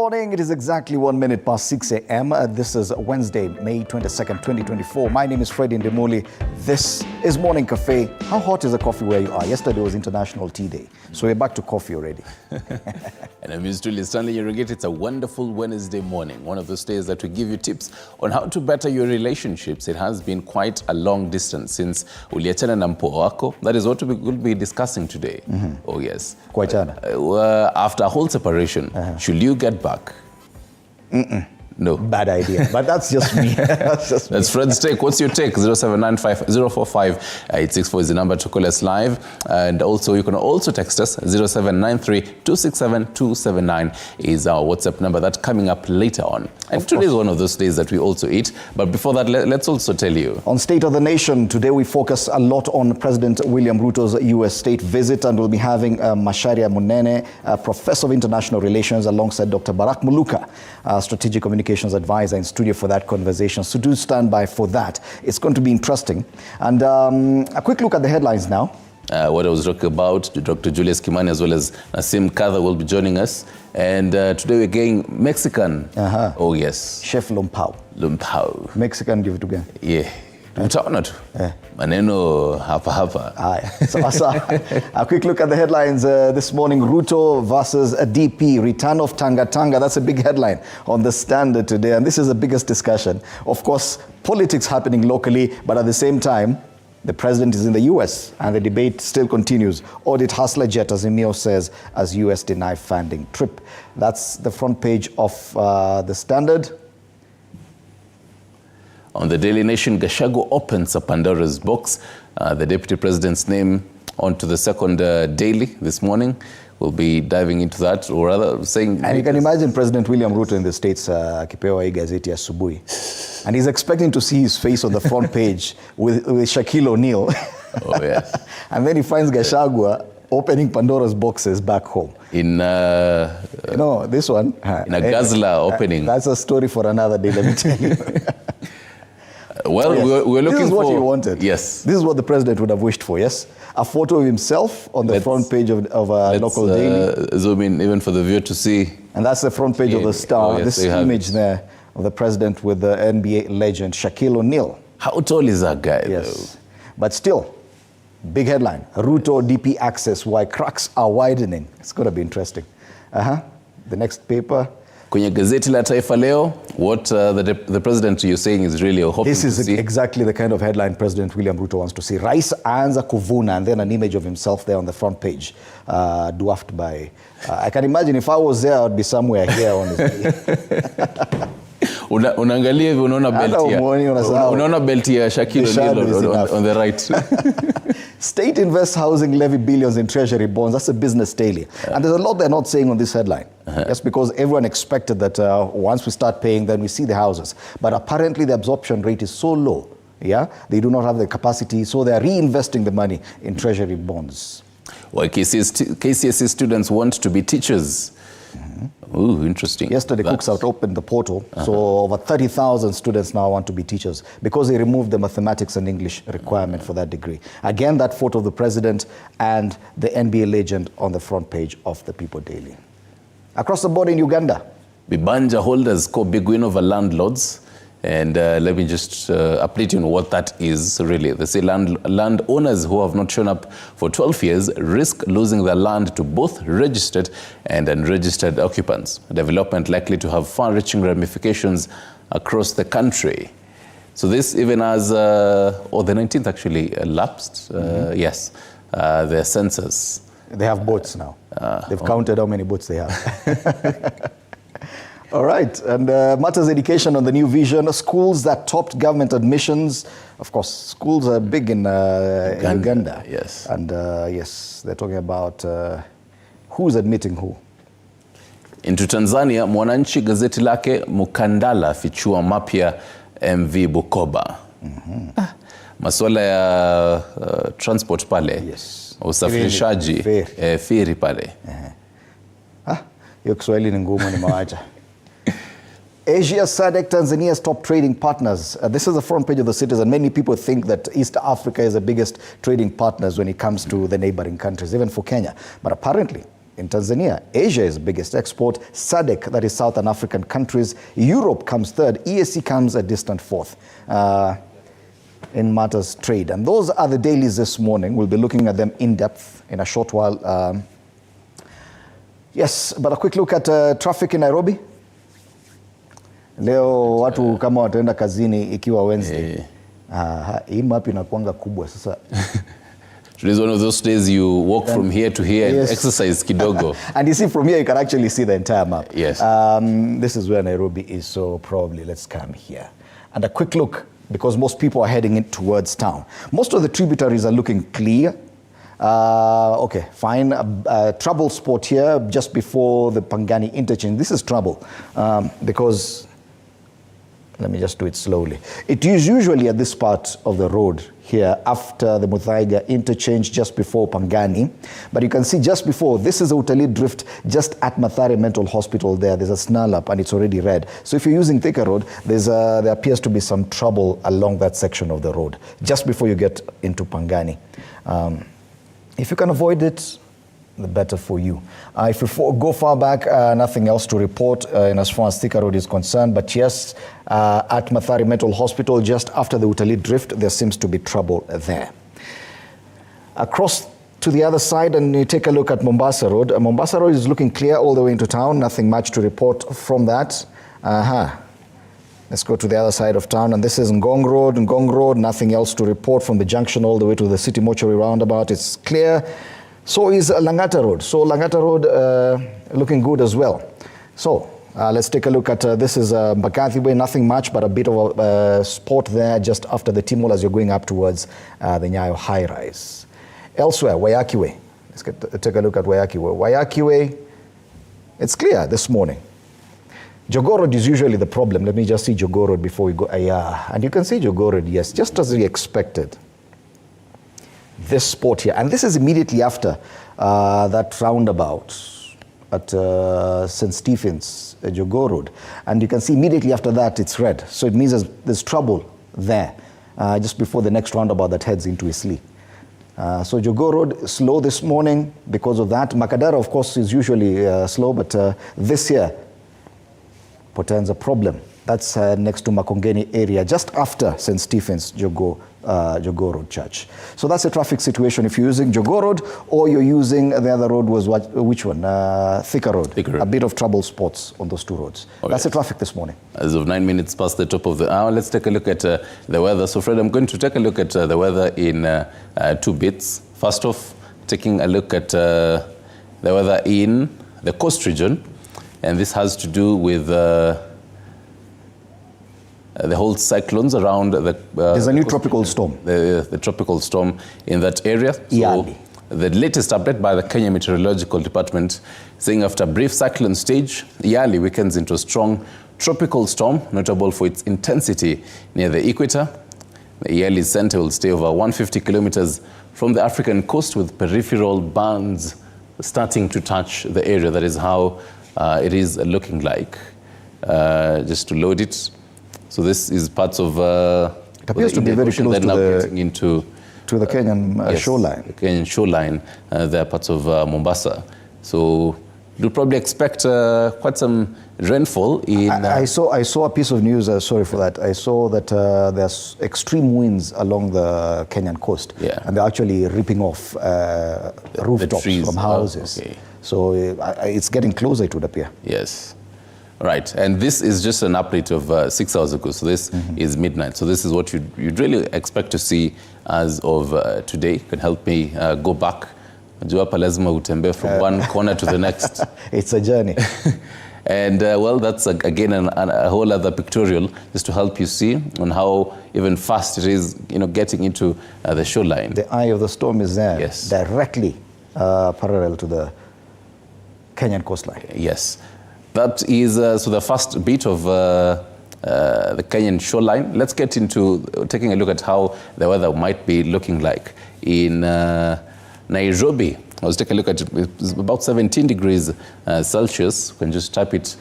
morning. It is exactly 1 minute past 6 a.m. This is Wednesday, May 22nd, 2024. My name is Freddie Ndemuli. This is Morning Cafe. How hot is the coffee where you are? Yesterday was International Tea Day, so we're back to coffee already. And I'm Mr. Stanley Irrigate. It's a wonderful Wednesday morning. One of those days that we give you tips on how to better your relationships. It has been quite a long distance since uliachana na mpoa wako. That is what we will be discussing today. Oh yes. After a whole separation, should you get back? No. Bad idea. But that's just me. That's Fred's take. What's your take? 0795-045-864 is the number to call us live. And also, you can also text us. 0793-267-279 is our WhatsApp number. That's coming up later on. And today is one of those days that we also eat. But before that, let's also tell you. On State of the Nation, today we focus a lot on President William Ruto's U.S. state visit. And we'll be having Macharia Munene, Professor of International Relations, alongside Dr. Barak Muluka, Strategic Communications Advisor in studio for that conversation. So do stand by for that. It's going to be interesting. And a quick look at the headlines now. What I was talking about, Dr. Julius Kimani as well as Nasim Kadha will be joining us. And today we're getting Mexican. Oh yes. Chef Lumpao. Lumpao. Mexican give it again. Yeah. Utaona tu. Maneno hapa. So a quick look at the headlines this morning. Ruto versus a DP, return of Tanga Tanga. That's a big headline on the Standard today. And this is the biggest discussion. Of course, politics happening locally, but at the same time, the president is in the U.S. and the debate still continues. Audit hustler jet, as Emil says, as U.S. deny funding trip. That's the front page of the Standard. On the Daily Nation, Gachagua opens a Pandora's box. The deputy president's name onto the second daily this morning. We'll be diving into that, or rather saying... And you can imagine President William Ruto in the States, akipewa hii gazeti ya asubuhi. And he's expecting to see his face on the front page with Shaquille O'Neal. Oh, yes. And then he finds Gachagua opening Pandora's boxes back home. In this one. In a Gazla opening. That's a story for another day, let me tell you. Well, we're looking for... This is what he wanted. Yes. This is what the president would have wished for, yes? A photo of himself on the front page of a local daily. Zoom in even for the viewer to see. And that's the front page of the Star. Oh, yes, this image there of the president with the NBA legend, Shaquille O'Neal. How tall is that guy, Yes. though? But still, big headline. Ruto DP access, why cracks are widening. It's going to be interesting. The next paper. Kwenye gazeti la Taifa Leo, what the president you're saying is really hoping This is to see. exactly the kind of headline President William Ruto wants to see. Rais aanza kuvuna, and then an image of himself there on the front page, dwarfed by... I can imagine if I was there, I would be somewhere here on his Unaangalia hivi unaona belti ya Shaquille O'Neal on the right. State invests housing levy billions in treasury bonds. That's a business daily. And there's a lot they're not saying on this headline. Just because everyone expected that once we start paying, then we see the houses. But apparently the absorption rate is so low. Yeah, they do not have the capacity, so they're reinvesting the money in treasury bonds. Well, KCSE students want to be teachers. Ooh, interesting. Yesterday, Cooks Out opened the portal, so over 30,000 students now want to be teachers because they removed the mathematics and English requirement for that degree. Again, that photo of the president and the NBA legend on the front page of the People Daily. Across the border in Uganda. Bibanja holders score big win over landlords. And let me just update you on what that is really. They say landowners who have not shown up for 12 years risk losing their land to both registered and unregistered occupants. A development likely to have far-reaching ramifications across the country. So this even as, the 19th actually lapsed, yes, their census. They have boats now. They've counted how many boats they have. All right, and matters education on the new vision. Schools that topped government admissions. Of course, schools are big in Uganda. Yes. And yes, they're talking about who's admitting who. Into Tanzania, Mwananchi gazeti lake Mukandala fichua mapya MV Bukoba. Masuala ya transport pale. Yes. Usafirishaji. Feri pale. Hiyo Kiswahili ni ngumu ni mawacha. Asia, SADC, Tanzania's top trading partners. This is the front page of the Citizen. Many people think that East Africa is the biggest trading partners when it comes to the neighboring countries, even for Kenya. But apparently, in Tanzania. Asia is biggest export. SADC, that is Southern African countries. Europe comes third. EAC comes a distant fourth in matters trade. And those are the dailies this morning. We'll be looking at them in depth in a short while. Yes, but a quick look at traffic in Nairobi. Leo watu kama wataenda kazini ikiwa Wednesday. Hii map inakuanga kubwa sasa. Today's one of those days you walk from here to here and exercise kidogo. And you see from here you can actually see the entire map. Yes. This is where Nairobi is, so probably let's come here. And a quick look, because most people are heading in towards town. Most of the tributaries are looking clear. Okay, fine. Trouble spot here just before the Pangani interchange. This is trouble because, let me just do it slowly. It is usually at this part of the road here after the Muthaiga interchange just before Pangani. But you can see just before, this is a Utalii drift just at Mathare Mental Hospital there. There's a snarl up and it's already red. So if you're using Thika Road, there appears to be some trouble along that section of the road just before you get into Pangani. If you can avoid it, the better for you. If you go far back, nothing else to report in as far as Thika Road is concerned. But yes, at Mathare Mental Hospital, just after the Utalii drift, there seems to be trouble there. Across to the other side, and you take a look at Mombasa Road. Mombasa Road is looking clear all the way into town. Nothing much to report from that. Let's go to the other side of town, and this is Ngong Road. Ngong Road, nothing else to report from the junction all the way to the City Mortuary roundabout. It's clear. So is Langata Road. So Langata Road looking good as well. So let's take a look at, this is Mbagathi Way, nothing much, but a bit of a spot there just after the T-Mall as you're going up towards the Nyayo High Rise. Elsewhere, Wayaki Way. Let's take a look at Wayaki Way. Wayaki Way, it's clear this morning. Jogoo Road is usually the problem. Let me just see Jogoo Road before we go. And you can see Jogoo Road, yes, just as we expected. This spot here, and this is immediately after that roundabout at St. Stephen's, Jogoo Road. And you can see immediately after that it's red. So it means there's trouble there just before the next roundabout that heads into Isli. So Jogoo Road slow this morning because of that. Makadara, of course, is usually slow, but this year portends a problem. That's next to Makongeni area, just after St. Stephen's Jogoo Road Church. So that's the traffic situation if you're using Jogoo Road or you're using the other road was which one? Thika Road. Thika Road. A bit of trouble spots on those two roads. That's the traffic this morning. As of 9 minutes past the top of the hour, let's take a look at the weather. So Fred, I'm going to take a look at the weather in two bits. First off, taking a look at the weather in the coast region. And this has to do with the whole cyclones around the... There's a new tropical storm. The tropical storm in that area. So the latest update by the Kenya Meteorological Department saying after a brief cyclone stage, Yali weakens into a strong tropical storm, notable for its intensity near the equator. The Yali center will stay over 150 kilometers from the African coast with peripheral bands starting to touch the area. That is how it is looking like. Just to load it. So this is parts of it appears to be very close to the Kenyan shoreline. The Kenyan shoreline. There are parts of Mombasa. So you'll probably expect quite some rainfall in... I saw a piece of news, sorry for that. I saw that there's extreme winds along the Kenyan coast. Yeah. And they're actually ripping off rooftops from houses. Okay. So it's getting closer, it would appear. Yes. Right, and this is just an update of 6 hours ago. So this is midnight. So this is what you'd really expect to see as of today. Can help me go back. From one corner to the next. It's a journey. And well, that's again a whole other pictorial just to help you see on how even fast it is, getting into the shoreline. The eye of the storm is there. Yes. Directly parallel to the Kenyan coastline. Yes. That is so the first bit of the Kenyan shoreline. Let's get into taking a look at how the weather might be looking like in Nairobi. Let's take a look at it. It's about 17 degrees Celsius. You can just type it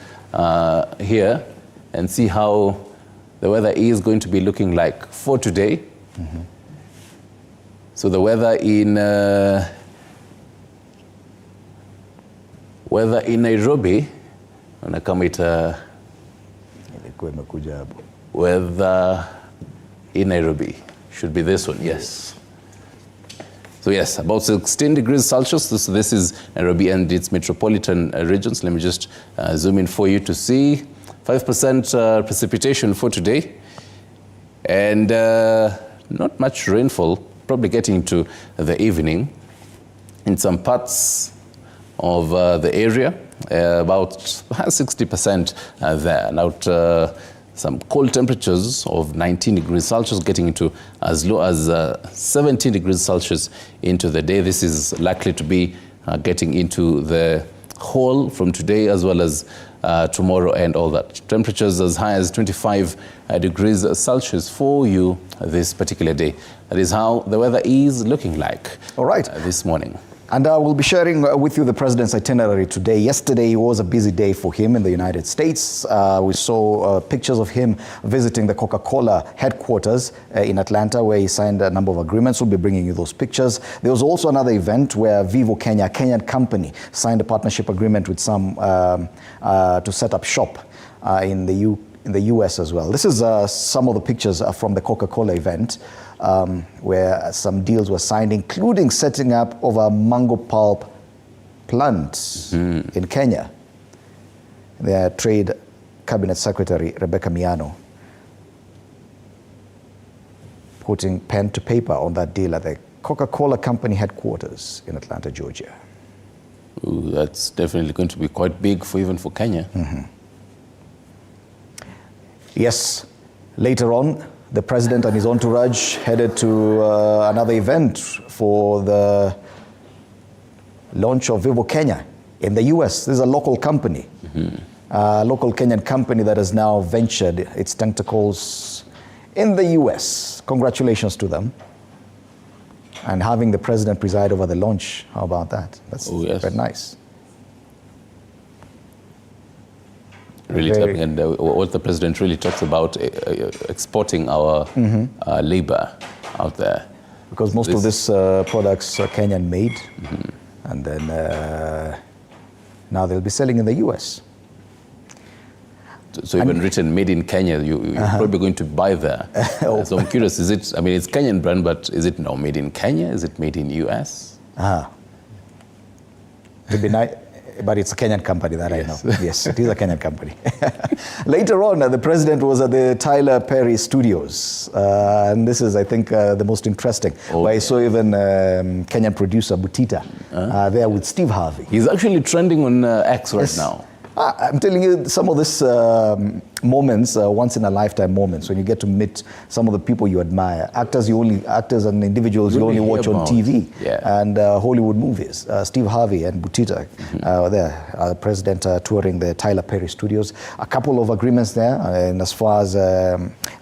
here and see how the weather is going to be looking like for today. So the weather in weather in Nairobi, weather in Nairobi should be this one, yes. So yes, about 16 degrees Celsius. This is Nairobi and its metropolitan regions. Let me just zoom in for you to see. 5% precipitation for today. And not much rainfall, probably getting into the evening in some parts of the area, about 60% there. Now, some cold temperatures of 19 degrees Celsius getting into as low as 17 degrees Celsius into the day. This is likely to be getting into the whole from today as well as tomorrow and all that. Temperatures as high as 25 degrees Celsius for you this particular day. That is how the weather is looking like. All right. This morning. And we'll be sharing with you the president's itinerary today. Yesterday was a busy day for him in the United States. We saw pictures of him visiting the Coca-Cola headquarters in Atlanta, where he signed a number of agreements. We'll be bringing you those pictures. There was also another event where Vivo Kenya, a Kenyan company, signed a partnership agreement with some to set up shop in the US as well. This is some of the pictures from the Coca-Cola event. Where some deals were signed, including setting up of a mango pulp plant in Kenya. Their Trade Cabinet Secretary, Rebecca Miano, putting pen to paper on that deal at the Coca-Cola company headquarters in Atlanta, Georgia. Ooh, that's definitely going to be quite big even for Kenya. Yes, later on, the president and his entourage headed to another event for the launch of Vivo Kenya in the US. This is a local company, a local Kenyan company that has now ventured its tentacles in the US. Congratulations to them. And having the president preside over the launch, how about that? That's very nice. Really, and what the president really talks about exporting our labor out there. Because most of these products are Kenyan made, and then now they'll be selling in the US. So even written made in Kenya, you're probably going to buy there. So I'm curious, is it, I mean, it's Kenyan brand, but is it now made in Kenya? Is it made in US? It'd be nice. But it's a Kenyan company that I know. Yes, it is a Kenyan company. Later on, the president was at the Tyler Perry Studios. And this is, I think, the most interesting. Where I saw even Kenyan producer Butita there with Steve Harvey. He's actually trending on X right now. I'm telling you, some of these moments, once-in-a-lifetime moments, when you get to meet some of the people you admire. Actors and individuals you only watch on TV and Hollywood movies. Steve Harvey and Butita there, President touring the Tyler Perry Studios. A couple of agreements there, and as far as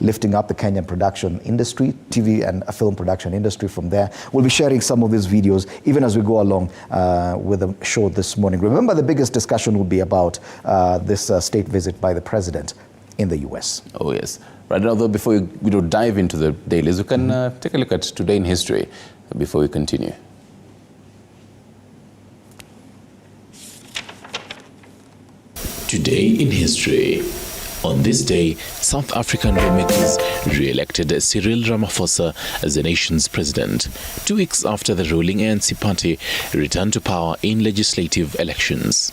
lifting up the Kenyan production industry, TV and film production industry from there. We'll be sharing some of these videos, even as we go along with the show this morning. Remember, the biggest discussion will be about this state visit by the president in the US. Oh, yes. Right now, though, before we dive into the dailies, we can take a look at Today in History before we continue. Today in History. On this day, South African lawmakers re-elected Cyril Ramaphosa as the nation's president, 2 weeks after the ruling ANC party returned to power in legislative elections.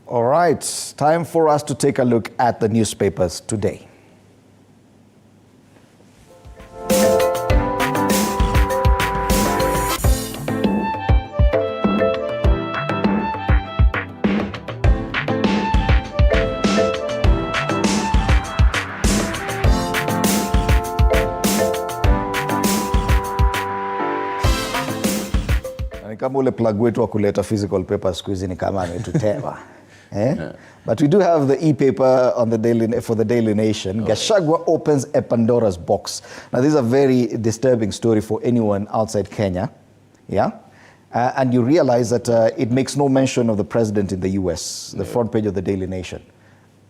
All right, time for us to take a look at the newspapers today. Kama ule plug wetu wa kuleta physical paper siku hizi ni kama ametutewa. But we do have the e-paper on the for the Daily Nation. Gachagua opens a Pandora's box. Now, this is a very disturbing story for anyone outside Kenya. Yeah? And you realize that it makes no mention of the president in the US, the front page of the Daily Nation.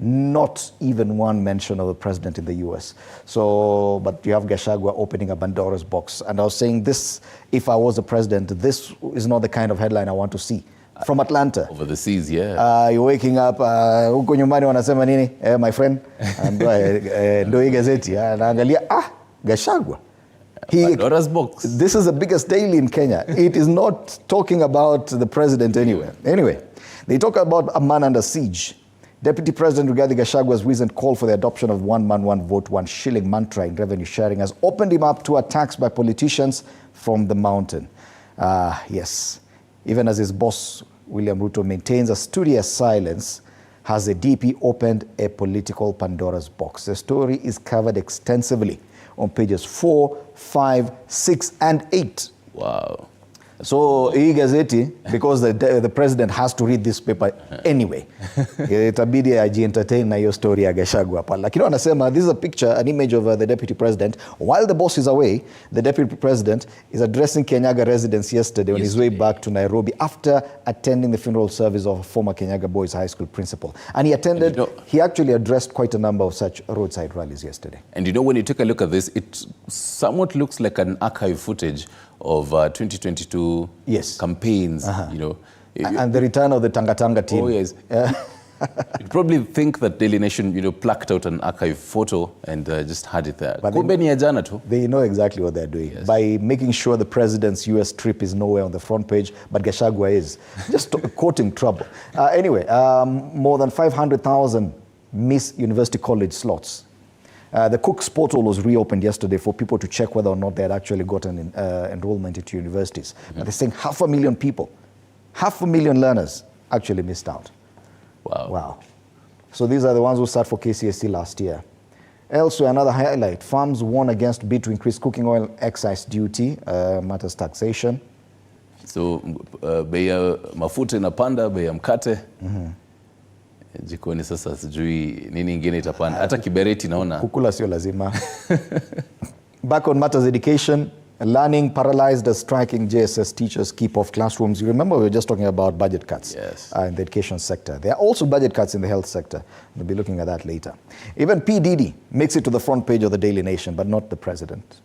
Not even one mention of the president in the US. So, but you have Gachagua opening a Pandora's box. And I was saying this, if I was the president, this is not the kind of headline I want to see. From Atlanta. Over the seas, yeah. You're waking up, huko nyumbani wanasema nini, my friend? Ndo hii gazeti, naangalia, Gachagua. Pandora's box. This is the biggest daily in Kenya. It is not talking about the president anywhere. Anyway, they talk about a man under siege. Deputy President Rigathi Gachagua's recent call for the adoption of one man, one vote, 1 shilling mantra in revenue sharing has opened him up to attacks by politicians from the mountain. Yes, even as his boss, William Ruto, maintains a studious silence, has the DP opened a political Pandora's box. The story is covered extensively on pages 4, 5, 6, and 8. Wow. So hii gazeti, because the president has to read this paper anyway, itabidi aji-entertain na hiyo story ya Gachagua pala. Lakini wanasema, this is a picture, an image of the deputy president. While the boss is away, the deputy president is addressing Kenyaga residents yesterday on his way back to Nairobi after attending the funeral service of former Kenyaga Boys High School principal. And he actually addressed quite a number of such roadside rallies yesterday. And you know, when you take a look at this, it somewhat looks like an archive footage of 2022 campaigns, you know. And the return of the Tanga Tanga team. Oh, yes. You'd probably think that Daily Nation, you know, plucked out an archive photo and just had it there. But they know exactly what they're doing by making sure the president's US trip is nowhere on the front page, but Gachagua is. Just courting trouble. Anyway, more than 500,000 Miss University College slots. The Cook's portal was reopened yesterday for people to check whether or not they had actually gotten enrollment into universities. And they're saying 500,000 people, 500,000 learners actually missed out. Wow. So these are the ones who sat for KCSE last year. Elsewhere, another highlight, farms warn against bid to increase cooking oil excise duty, matters taxation. So, bei ya mafuta inapanda, bei ya mkate. Jikoni sasa sijui nini ingine itapanda. Hata kibereti naona. Kukula sio lazima. Back on matters education, learning paralyzed as striking JSS teachers keep off classrooms. You remember we were just talking about budget cuts in the education sector. There are also budget cuts in the health sector. We'll be looking at that later. Even P. Diddy makes it to the front page of the Daily Nation, but not the president.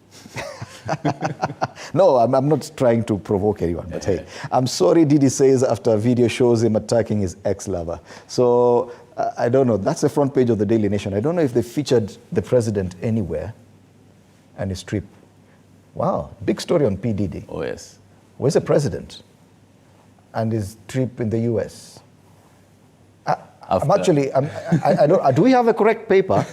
No, I'm not trying to provoke anyone, but hey, I'm sorry, Diddy says after a video shows him attacking his ex-lover. So, I don't know, that's the front page of the Daily Nation. I don't know if they featured the president anywhere and his trip. Wow, big story on P. Diddy. Oh, yes. Where's the president and his trip in the US? I don't, do we have a correct paper?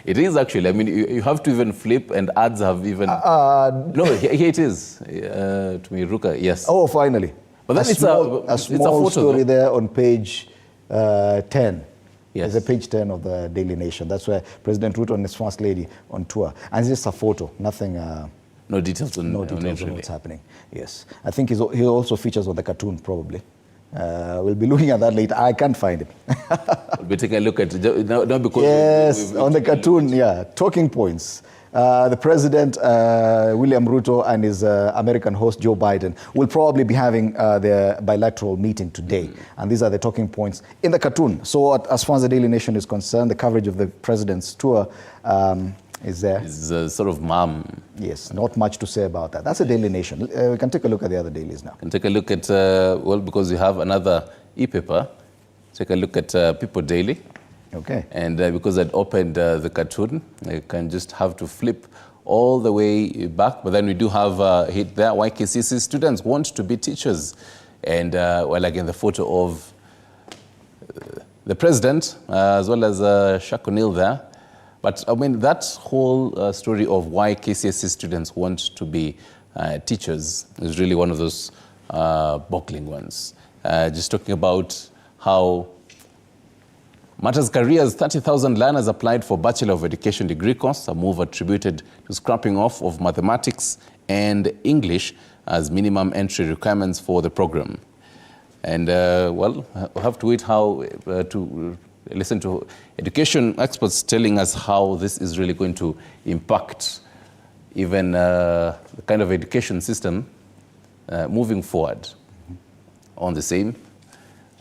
It is actually. I mean, you have to even flip, and ads have even. No, here it is. To me, Ruka, yes. Oh, finally. But then it's a small story there on page 10. Yes. There's a page 10 of the Daily Nation. That's where President Ruto and his first lady on tour. And it's just a photo, nothing. No details on what's happening. Yes. I think he also features on the cartoon, probably. We'll be looking at that later. I can't find it. We'll be taking a look at it now because yes, on the cartoon, talking points. The president, William Ruto, and his American host, Joe Biden, will probably be having their bilateral meeting today. And these are the talking points in the cartoon. So as far as the Daily Nation is concerned, the coverage of the president's tour is there. It's a sort of mom. Yes, not much to say about that. That's a Daily Nation. We can take a look at the other dailies now. Can take a look at, well, because you have another e-paper, take a look at People Daily. Okay. And because I'd opened the cartoon, I can just have to flip all the way back. But then we do have hit there, YKCC students want to be teachers. And, well, again, the photo of the president, as well as Shaq O'Neal there. But, I mean, that whole story of why KCSE students want to be teachers is really one of those boggling ones. Just talking about how matters careers, 30,000 learners applied for Bachelor of Education degree course, a move attributed to scrapping off of mathematics and English as minimum entry requirements for the program. And, well, we'll have to wait to listen to education experts telling us how this is really going to impact even the kind of education system moving forward. On the same.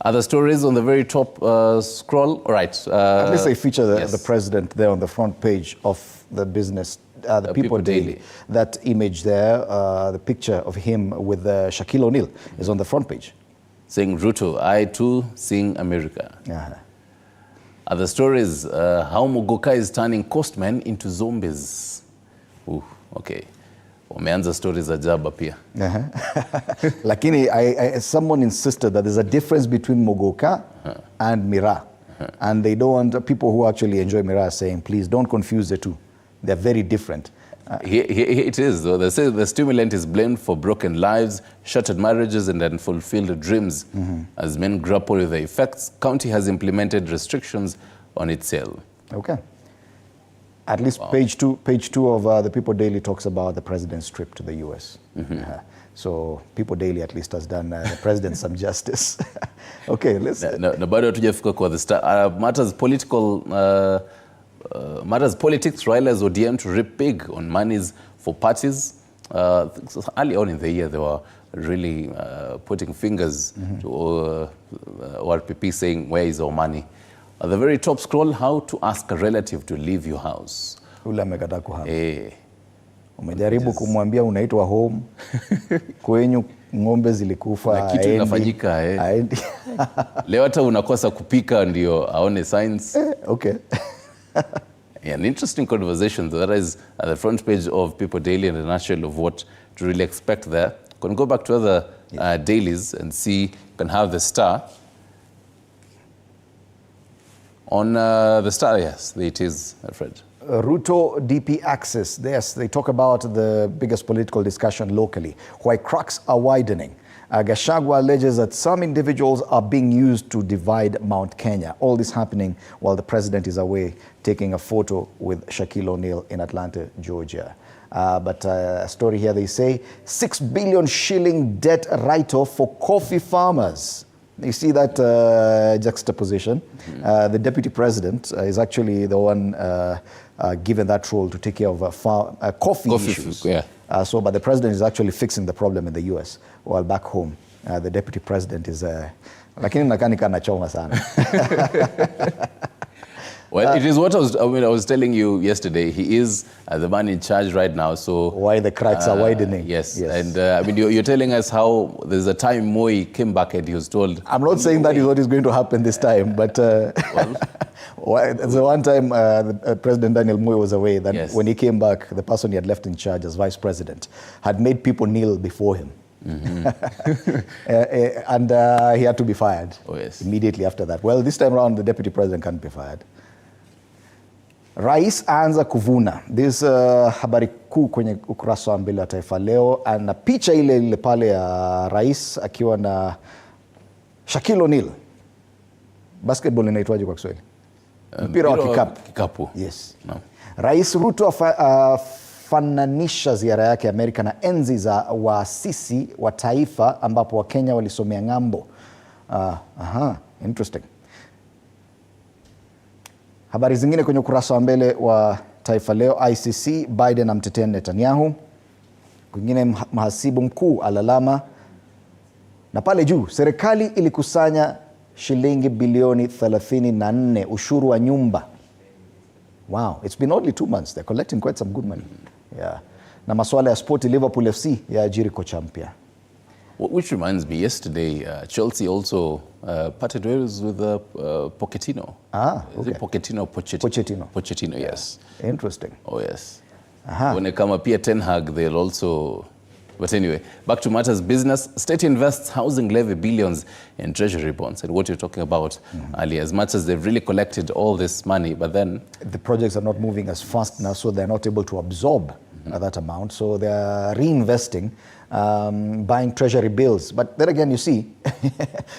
Other stories on the very top scroll. All right. At least they feature yes. the president there on the front page of the business, the People Daily. That image there, the picture of him with Shaquille O'Neal is on the front page. Saying, Ruto, I too sing America. Other stories, how Mogoka is turning coastmen into zombies. Ooh, okay. Wameanza stories za jaba pia. Lakini someone insisted that there's a difference between Mogoka and Miraa. And they don't want people who actually enjoy Miraa saying, please don't confuse the two. They're very different. Here it is, though. They say the stimulant is blamed for broken lives, shattered marriages, and unfulfilled dreams. As men grapple with the effects, county has implemented restrictions on its sale. Okay. At least page two of the People Daily talks about the president's trip to the U.S. So People Daily at least has done the president some justice. Okay, let's... Na bado hatujafika kwa the star. Matters politics, Raila's ODM to rip big on monies for parties. Early on in the year, they were really putting fingers to RPP saying, where is our money? At the very top scroll, how to ask a relative to leave your house. Ule amekataa kuhama. Umejaribu kumwambia unaitwa home, kwenyu ng'ombe zilikufa, na kitu inafanyika. Leo hata unakosa kupika ndio aone signs. Okay. Yeah, an interesting conversation. That is at the front page of People Daily and a nutshell of what to really expect there. You can go back to other dailies and see, you can have the Star. On the Star, yes, it is, Fred. Ruto DP Axis, yes, they talk about the biggest political discussion locally, why cracks are widening. Gachagua alleges that some individuals are being used to divide Mount Kenya. All this happening while the president is away taking a photo with Shaquille O'Neal in Atlanta, Georgia. But a story here, they say, 6 billion shilling debt write-off for coffee farmers. You see that juxtaposition. The deputy president is actually the one given that role to take care of coffee issues. But the president is actually fixing the problem in the US, while back home, the deputy president is... Lakini nakani kana choma sana. Well, it is what I was telling you yesterday. He is the man in charge right now. So why the cracks are widening? Yes. And you're telling us how there's a time Moi came back and he was told. I'm not saying that is what is going to happen this time, but the one time President Daniel Moi was away, that when he came back, the person he had left in charge as vice president had made people kneel before him. And he had to be fired immediately after that. Well, this time around, the deputy president can't be fired. Rais aanza kuvuna. This habari kuu kwenye ukurasa wa mbele wa Taifa Leo, na picha ile pale ya rais akiwa na Shaquille O'Neal. Basketball inaitwaje kwa Kiswahili? Mpira wa kikapu. Yes. No. Rais Ruto fananisha ziara yake Amerika na enzi za waasisi wa taifa ambapo Wakenya walisomea ng'ambo. Interesting. Habari zingine kwenye ukurasa wa mbele wa Taifa Leo, ICC, Biden amtetea Netanyahu. Kwingine mhasibu mkuu alalama. Na pale juu, serikali ilikusanya shilingi bilioni 34 ushuru wa nyumba. Wow, it's been only 2 months. They're collecting quite some good money. Yeah. Na masuala ya sport, Liverpool FC ya ajiri kocha mpya. Which reminds me, yesterday Chelsea also parted ways with Pochettino. Is it Pochettino? Pochettino, yes. Interesting. Oh, yes. When they come up here, Ten Hag, they'll also... But anyway, back to matters business. State invests housing levy billions in treasury bonds. And what you're talking about earlier, as much as they've really collected all this money, but then... The projects are not moving as fast now, so they're not able to absorb that amount. So they're reinvesting, buying treasury bills. But then again, you see,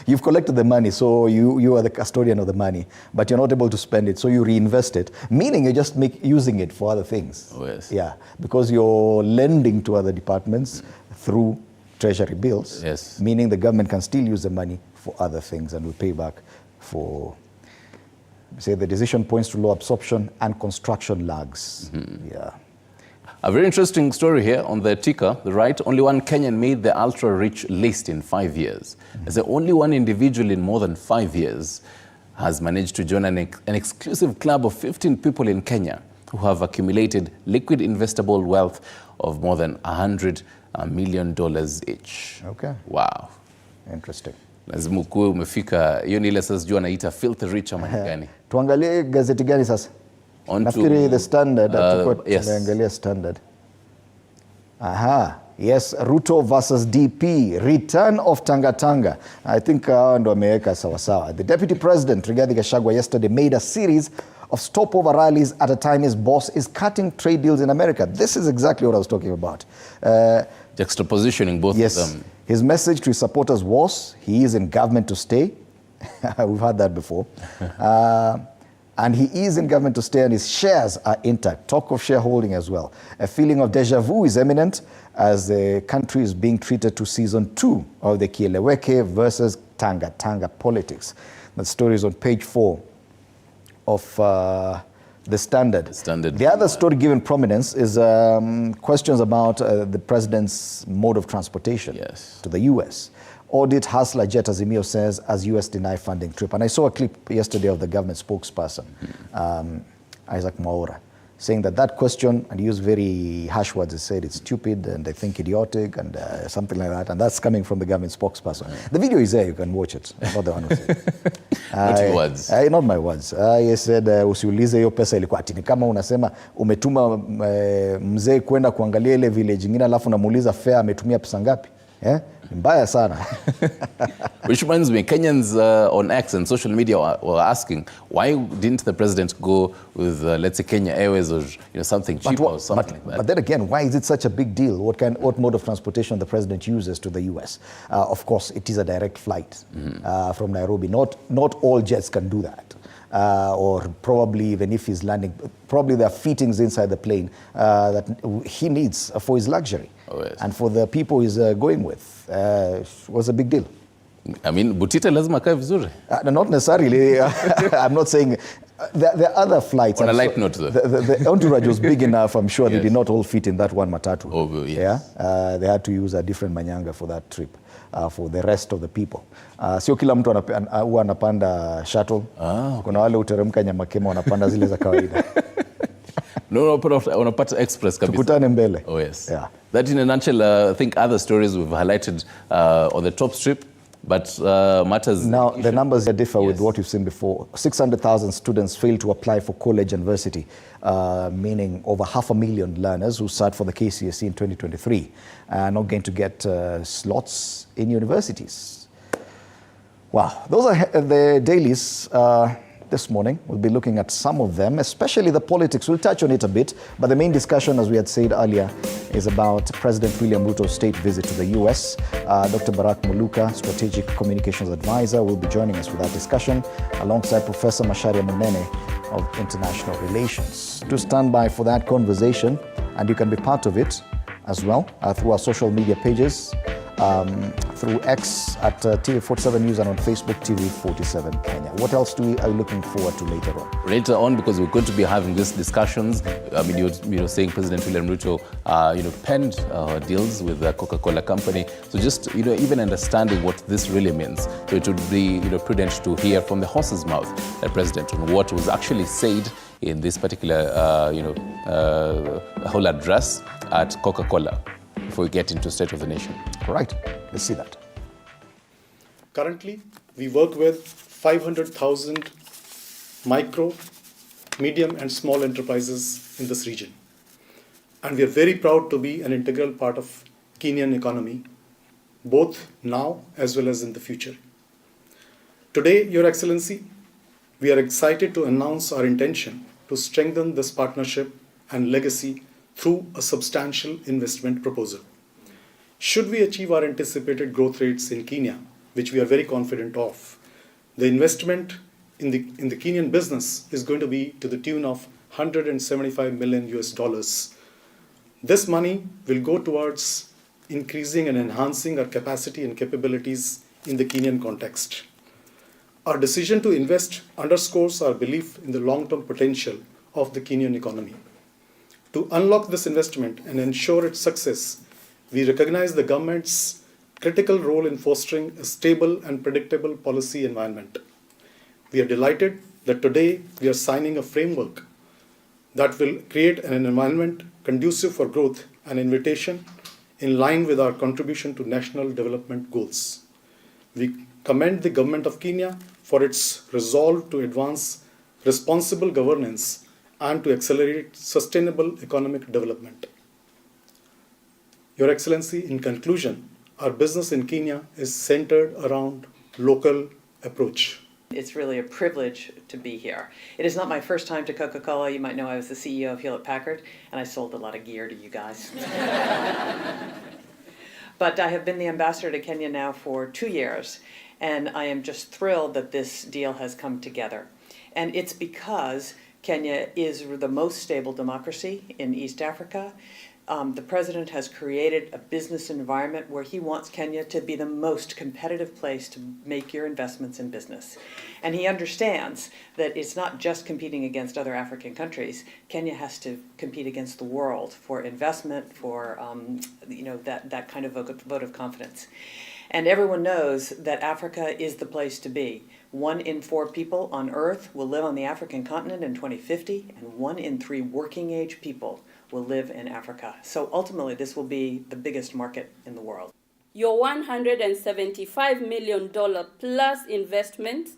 you've collected the money, so you are the custodian of the money, but you're not able to spend it, so you reinvest it, meaning you're just using it for other things. Oh, yes. Yeah, because you're lending to other departments through treasury bills, meaning the government can still use the money for other things and will pay back for, say, the decision points to low absorption and construction lags. Yeah. A very interesting story here on the ticker, the right. Only one Kenyan made the ultra-rich list in 5 years. As the only one individual in more than 5 years has managed to join an exclusive club of 15 people in Kenya who have accumulated liquid investable wealth of more than $100 million each. Okay. Wow. Interesting. Lazima ukuwe umefika, hiyo ni ile sasa sijua anaita filthy rich ama ni gani? Tuangalie gazeti gani sasa? Nafikiri the Standard, yes. Tuangalie Standard. Aha. Yes, Ruto versus DP, return of Tanga Tanga. I think ndo ameweka sawa sawa. The deputy president, Rigathi Gachagua, yesterday made a series of stopover rallies at a time his boss is cutting trade deals in America. This is exactly what I was talking about. Juxtapositioning both of them. His message to his supporters was, he is in government to stay. We've heard that before. And he is in government to stay and his shares are intact. Talk of shareholding as well. A feeling of deja vu is imminent as the country is being treated to season 2 of the Kieleweke versus Tanga Tanga politics. That story is on page 4 of the Standard. The other story given prominence is questions about the president's mode of transportation to the U.S. Audit hustler Jet Azimio says as U.S. deny funding trip. And I saw a clip yesterday of the government spokesperson, Isaac Mwaura, saying that question, and he used very harsh words, he said it's stupid and they think idiotic and something like that. And that's coming from the government spokesperson. The video is there, you can watch it. I'm not the one who said it. Not your words. Not my words. He said, usiulize hiyo pesa ilikuwa ati. Ni kama unasema umetuma mzee kwenda kuangalia ile village ingine alafu unamuuliza fare ametumia pesa ngapi? Mbaya sana. Which reminds me, Kenyans on X and social media were asking, why didn't the president go with, let's say, Kenya Airways or something cheaper or something like that? But then again, why is it such a big deal? What mode of transportation the president uses to the US? Of course, it is a direct flight from Nairobi. Not all jets can do that. Or probably even if he's landing, probably there are fittings inside the plane that he needs for his luxury. Oh, yes. And for the people he's going with, was a big deal. I mean, Butita lazima kae vizuri. Not necessarily. I'm not saying. There are other flights. On a light note, though. The entourage was big enough, I'm sure. They did not all fit in that one matatu. Oh, yes. Yeah? They had to use a different manyanga for that trip, for the rest of the people. Sio kila mtu huwa anapanda shuttle. Kuna wale uteremka Nyamakema wanapanda zile za kawaida. No, unapata express kabisa. Tukutane mbele. Oh, yes. Yeah. That in a nutshell, I think other stories we've highlighted on the top strip, but matters... Now, the numbers differ with what you've seen before. 600,000 students failed to apply for college and university, meaning over 500,000 learners who sat for the KCSE in 2023 are not going to get slots in universities. Wow. Those are the dailies. This morning, we'll be looking at some of them, especially the politics. We'll touch on it a bit, but the main discussion, as we had said earlier, is about President William Ruto's state visit to the U.S. Dr. Barak Muluka, Strategic Communications Advisor, will be joining us for that discussion, alongside Professor Macharia Munene of International Relations. Do stand by for that conversation, and you can be part of it as well through our social media pages, through X at TV47 News and on Facebook TV47 Kenya. What else are you looking forward to later on? Later on, because we're going to be having these discussions. I mean, you're saying President William Ruto, penned deals with the Coca-Cola company. So just even understanding what this really means. So it would be prudent to hear from the horse's mouth, the president, on what was actually said in this particular whole address at Coca-Cola before we get into State of the Nation. All right, let's see that. Currently, we work with 500,000 micro, medium and small enterprises in this region. And we are very proud to be an integral part of Kenyan economy, both now as well as in the future. Today, Your Excellency, we are excited to announce our intention to strengthen this partnership and legacy through a substantial investment proposal. Should we achieve our anticipated growth rates in Kenya, which we are very confident of, the investment in the Kenyan business is going to be to the tune of $175 million US. This money will go towards increasing and enhancing our capacity and capabilities in the Kenyan context. Our decision to invest underscores our belief in the long-term potential of the Kenyan economy. To unlock this investment and ensure its success, we recognize the government's critical role in fostering a stable and predictable policy environment. We are delighted that today we are signing a framework that will create an environment conducive for growth and innovation in line with our contribution to national development goals. We commend the government of Kenya for its resolve to advance responsible governance and to accelerate sustainable economic development. Your Excellency, in conclusion, our business in Kenya is centered around local approach. It's really a privilege to be here. It is not my first time to Coca-Cola. You might know I was the CEO of Hewlett-Packard, and I sold a lot of gear to you guys. But I have been the ambassador to Kenya now for 2 years, and I am just thrilled that this deal has come together. And it's because Kenya is the most stable democracy in East Africa. The president has created a business environment where he wants Kenya to be the most competitive place to make your investments in business. And he understands that it's not just competing against other African countries. Kenya has to compete against the world for investment, for that kind of vote of confidence. And everyone knows that Africa is the place to be. 1 in 4 people on Earth will live on the African continent in 2050, and 1 in 3 working age people will live in Africa. So ultimately, this will be the biggest market in the world. Your $175 million plus investment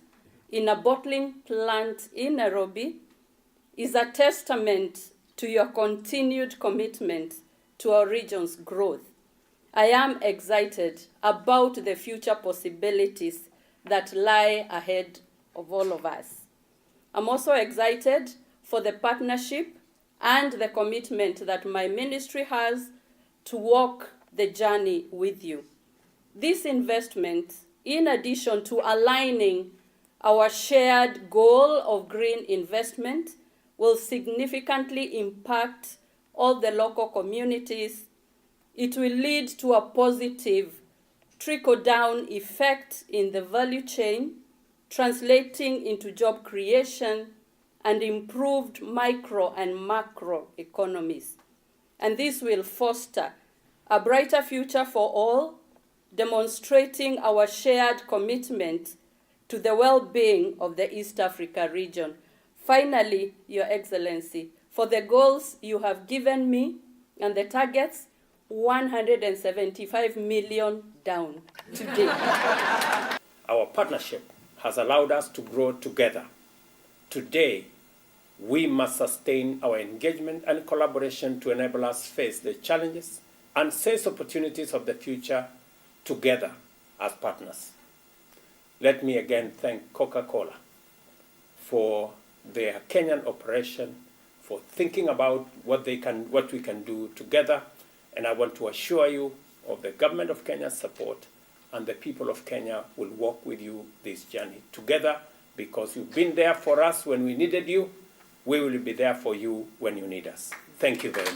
in a bottling plant in Nairobi is a testament to your continued commitment to our region's growth. I am excited about the future possibilities that lie ahead of all of us. I'm also excited for the partnership and the commitment that my ministry has to walk the journey with you. This investment, in addition to aligning our shared goal of green investment, will significantly impact all the local communities. It will lead to a positive trickle-down effect in the value chain, translating into job creation and improved micro and macro economies. And this will foster a brighter future for all, demonstrating our shared commitment to the well-being of the East Africa region. Finally, Your Excellency, for the goals you have given me and the targets, 175 million down today. Our partnership has allowed us to grow together. Today, we must sustain our engagement and collaboration to enable us face the challenges and seize opportunities of the future together as partners. Let me again thank Coca-Cola for their Kenyan operation, for thinking about what we can do together. And I want to assure you of the government of Kenya's support, and the people of Kenya will walk with you this journey together, because you've been there for us when we needed you. We will be there for you when you need us. Thank you very much.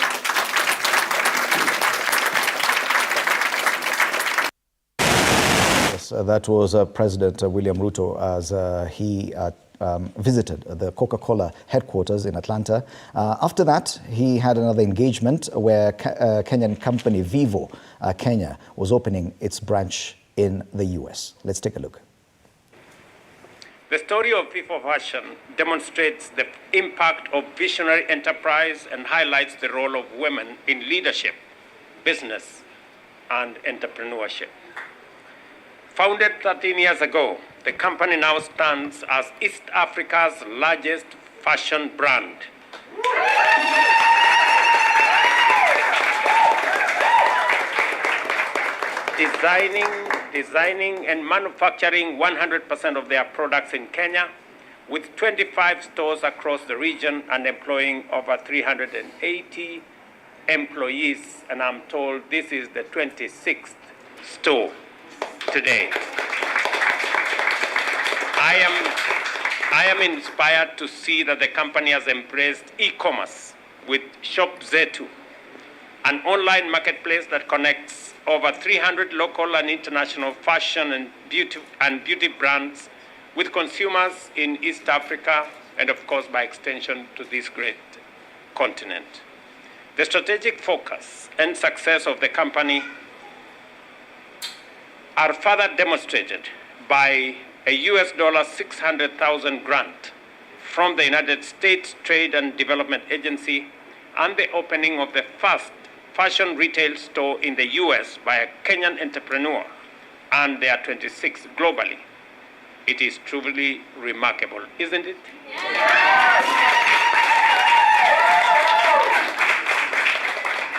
Yes, that was President William Ruto as he visited the Coca-Cola headquarters in Atlanta. After that, he had another engagement where Kenyan company Vivo Kenya was opening its branch in the US. Let's take a look. The story of Vivo Fashion demonstrates the impact of visionary enterprise and highlights the role of women in leadership, business, and entrepreneurship. Founded 13 years ago, the company now stands as East Africa's largest fashion brand. Designing and manufacturing 100% of their products in Kenya, with 25 stores across the region and employing over 380 employees. And I'm told this is the 26th store today. I am inspired to see that the company has embraced e-commerce with Shop Zetu, an online marketplace that connects over 300 local and international fashion and beauty brands with consumers in East Africa and, of course, by extension, to this great continent. The strategic focus and success of the company are further demonstrated by a US $600,000 grant from the United States Trade and Development Agency and the opening of the first fashion retail store in the US by a Kenyan entrepreneur, and there are 26 globally. It is truly remarkable, isn't it?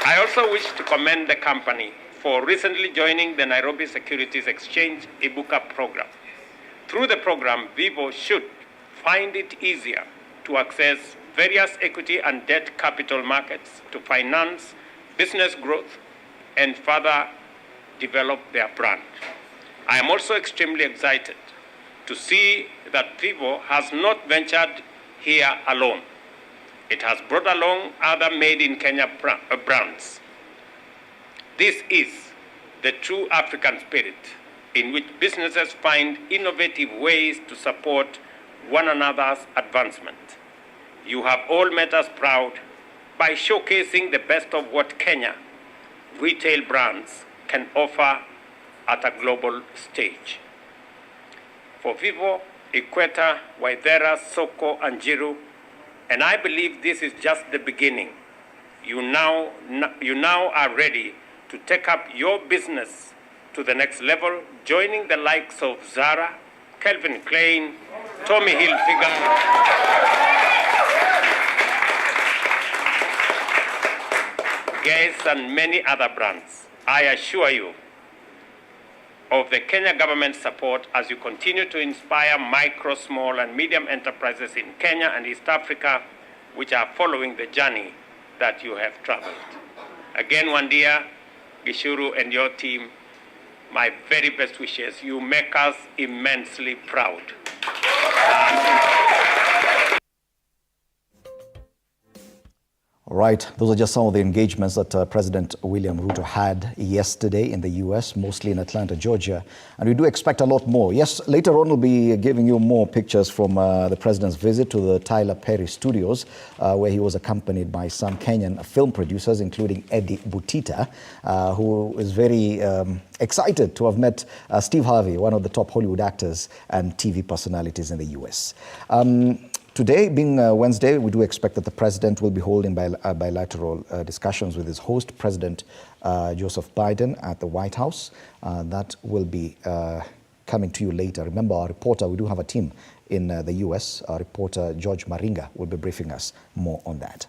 I also wish to commend the company for recently joining the Nairobi Securities Exchange Ibuka program. Through the program, Vivo should find it easier to access various equity and debt capital markets to finance business growth and further develop their brand. I am also extremely excited to see that Vivo has not ventured here alone. It has brought along other made in Kenya brands. This is the true African spirit in which businesses find innovative ways to support one another's advancement. You have all made us proud by showcasing the best of what Kenya retail brands can offer at a global stage. For Vivo, Equator, Waithera, Soko, and Jiru, and I believe this is just the beginning. You now are ready to take up your business to the next level, joining the likes of Zara, Calvin Klein, Tommy Hilfiger, Guess, and many other brands. I assure you of the Kenya government support as you continue to inspire micro, small, and medium enterprises in Kenya and East Africa, which are following the journey that you have traveled. Again, Wandia, Gishuru, and your team, my very best wishes. You make us immensely proud. All right, those are just some of the engagements that President William Ruto had yesterday in the U.S., mostly in Atlanta, Georgia. And we do expect a lot more. Yes, later on we'll be giving you more pictures from the president's visit to the Tyler Perry Studios, where he was accompanied by some Kenyan film producers, including Eddie Butita, who is very excited to have met Steve Harvey, one of the top Hollywood actors and TV personalities in the U.S. Today, being Wednesday, we do expect that the president will be holding bilateral discussions with his host, President Joseph Biden, at the White House. That will be coming to you later. Remember, our reporter, we do have a team in the U.S. Our reporter, George Maringa, will be briefing us more on that.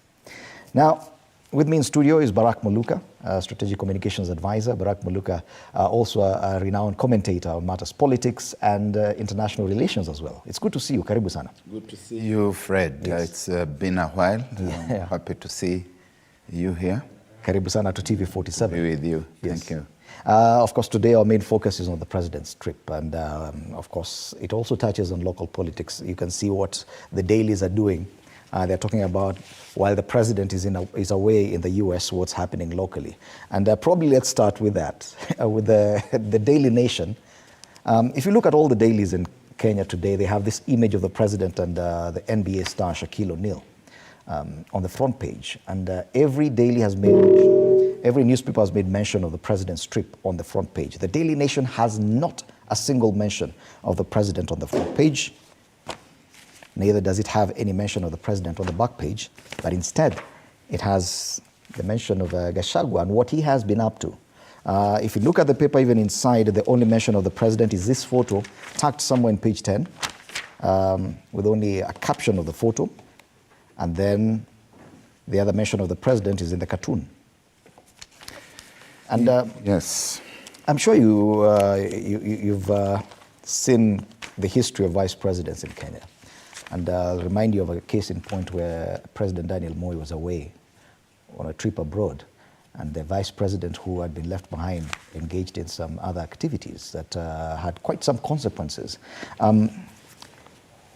Now, with me in studio is Barak Muluka, Strategic Communications Advisor. Barak Muluka, also a renowned commentator on matters politics and international relations as well. It's good to see you. Karibu sana. Good to see you, Fred. Yes. It's been a while. Yeah. I'm happy to see you here. Karibu sana to TV47. Be with you. Yes. Thank you. Of course, today our main focus is on the president's trip. And of course, it also touches on local politics. You can see what the dailies are doing. They're talking about, while the president is away in the U.S., what's happening locally. And probably let's start with that, with the Daily Nation. If you look at all the dailies in Kenya today, they have this image of the president and the NBA star Shaquille O'Neal on the front page. And every newspaper has made mention of the president's trip on the front page. The Daily Nation has not a single mention of the president on the front page. Neither does it have any mention of the president on the back page, but instead it has the mention of Gachagua and what he has been up to. If you look at the paper, even inside, the only mention of the president is this photo tucked somewhere in page 10 with only a caption of the photo. And then the other mention of the president is in the cartoon. And Yes. I'm sure you've seen the history of vice presidents in Kenya. And I'll remind you of a case in point where President Daniel Moi was away on a trip abroad, and the vice president who had been left behind engaged in some other activities that had quite some consequences.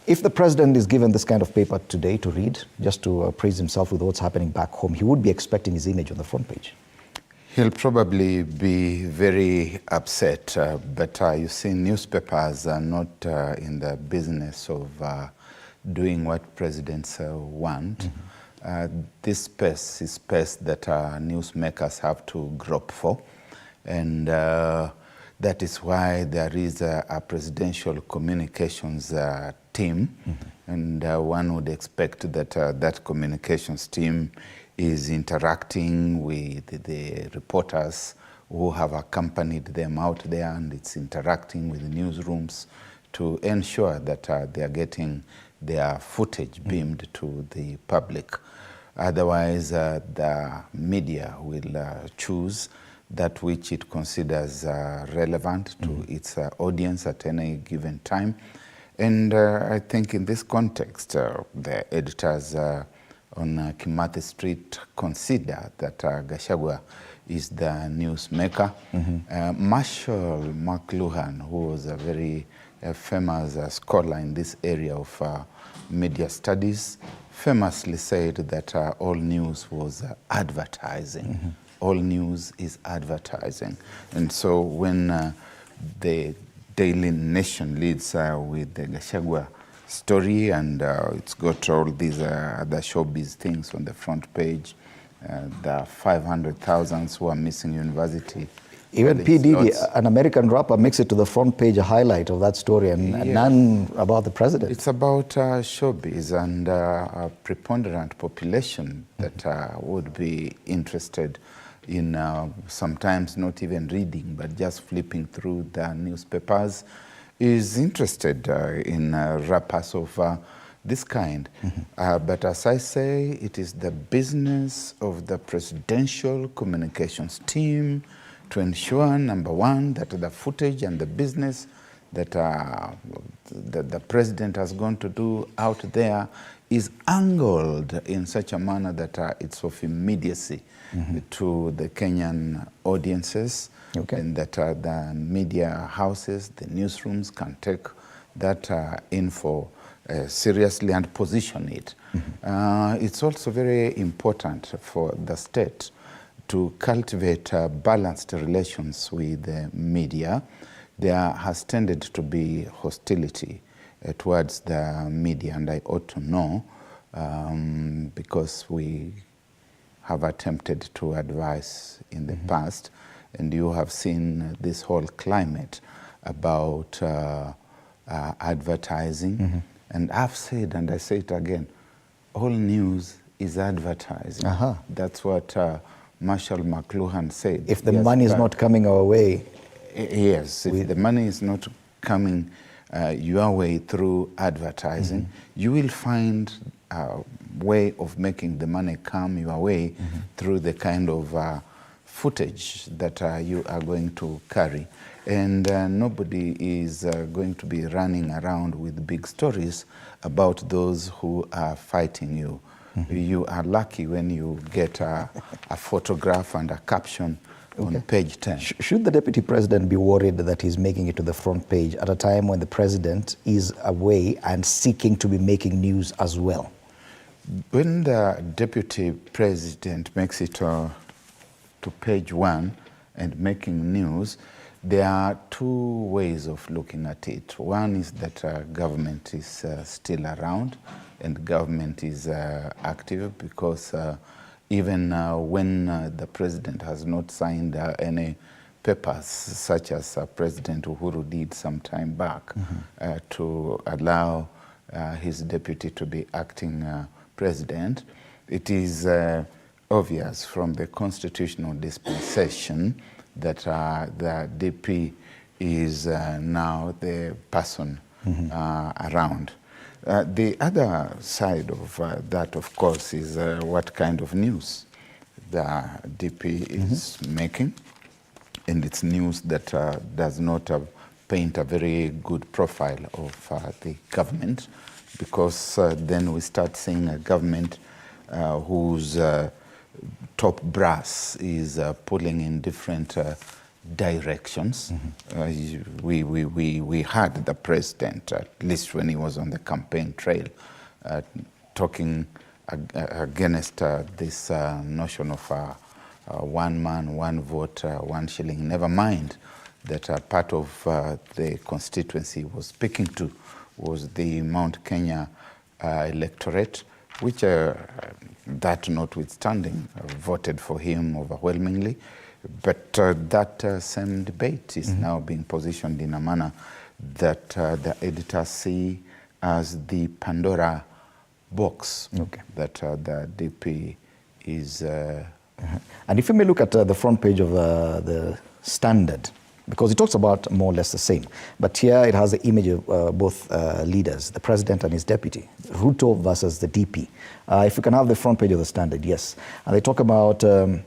If the president is given this kind of paper today to read, just to praise himself with what's happening back home, he would be expecting his image on the front page. He'll probably be very upset, but you see, newspapers are not in the business of doing what presidents want. this space is space that newsmakers have to grope for, and that is why there is a presidential communications team, and one would expect that that communications team is interacting with the reporters who have accompanied them out there, and it's interacting with the newsrooms to ensure that they are getting their footage beamed to the public. Otherwise, the media will choose that which it considers relevant to its audience at any given time. And I think in this context, the editors on Kimathi Street consider that Gachagua is the newsmaker. Marshall McLuhan, who was a very famous scholar in this area of media studies, famously said that all news was advertising. All news is advertising. And so when the Daily Nation leads with the Gachagua story, and it's got all these other showbiz things on the front page, the 500,000 who are missing university. Even P. Diddy, an American rapper, makes it to the front page, a highlight of that story, and none about the president. It's about showbiz and a preponderant population that would be interested in sometimes not even reading, but just flipping through the newspapers, is interested in rappers of this kind. But as I say, it is the business of the presidential communications team to ensure, number one, that the footage and the business that the president has gone to do out there is angled in such a manner that it's of immediacy to the Kenyan audiences, and that the media houses, the newsrooms can take that info seriously and position it. It's also very important for the state to cultivate balanced relations with the media. There has tended to be hostility towards the media, and I ought to know because we have attempted to advise in the past, and you have seen this whole climate about advertising. And I've said, and I say it again, all news is advertising. That's what Marshall McLuhan said. If the money is not coming our way. Yes, if the money is not coming your way through advertising, you will find a way of making the money come your way through the kind of footage that you are going to carry. And nobody is going to be running around with big stories about those who are fighting you. You are lucky when you get a photograph and a caption on page 10. Should the deputy president be worried that he's making it to the front page at a time when the president is away and seeking to be making news as well? When the deputy president makes it to page 1 and making news, there are two ways of looking at it. One is that government is still around and government is active, because even when the president has not signed any papers, such as President Uhuru did some time back, to allow his deputy to be acting president, it is obvious from the constitutional dispensation that the DP is now the person around. The other side of that, of course, is what kind of news the DP is making. And it's news that does not paint a very good profile of the government, because then we start seeing a government whose top brass is pulling in different directions. We had the president, at least when he was on the campaign trail, talking against this notion of one man, one vote, 1 shilling. Never mind that part of the constituency he was speaking to was the Mount Kenya electorate, which that notwithstanding, voted for him overwhelmingly. But that same debate is now being positioned in a manner that the editors see as the Pandora box that the DP is... And if you may look at the front page of the Standard, because it talks about more or less the same. But here it has the image of both leaders, the president and his deputy, Ruto versus the DP. If you can have the front page of the Standard, yes. And they talk about the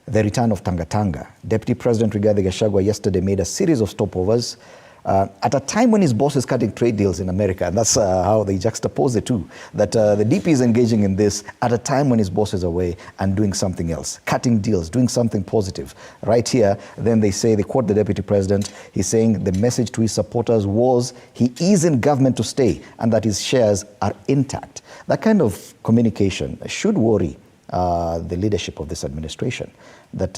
return of Tanga Tanga. Deputy President Rigathi Gachagua yesterday made a series of stopovers at a time when his boss is cutting trade deals in America. And that's how they juxtapose the two. That the DP is engaging in this at a time when his boss is away and doing something else, cutting deals, doing something positive. Right here, then they say, they quote the deputy president, he's saying the message to his supporters was he is in government to stay and that his shares are intact. That kind of communication should worry the leadership of this administration. That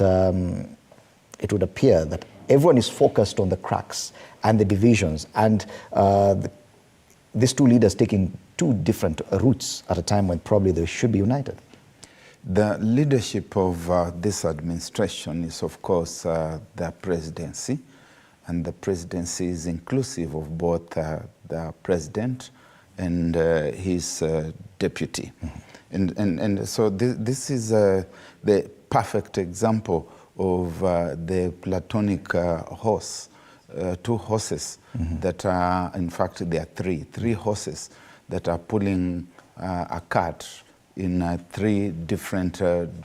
it would appear that everyone is focused on the cracks and the divisions, and these two leaders taking two different routes at a time when probably they should be united. The leadership of this administration is, of course, the presidency, and the presidency is inclusive of both the president and his deputy. And so this is the perfect example of the platonic horse, two horses that are, in fact, there are three horses that are pulling a cart in three different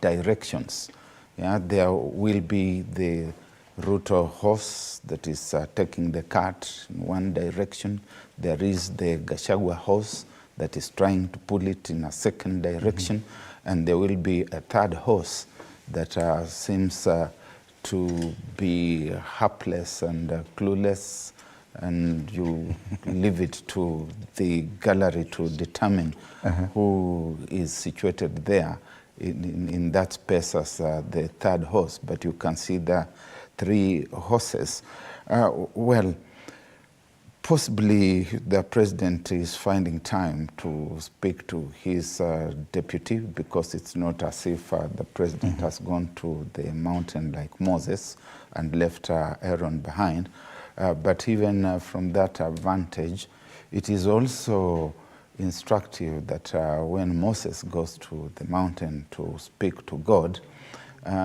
directions. Yeah, there will be the Ruto horse that is taking the cart in one direction. There is the Gachagua horse that is trying to pull it in a second direction. And there will be a third horse that seems to be hapless and clueless, and you leave it to the gallery to determine who is situated there in that space as the third horse. But you can see the three horses. Well, possibly the president is finding time to speak to his deputy, because it's not as if the president has gone to the mountain like Moses and left Aaron behind. But even from that vantage, it is also instructive that when Moses goes to the mountain to speak to God,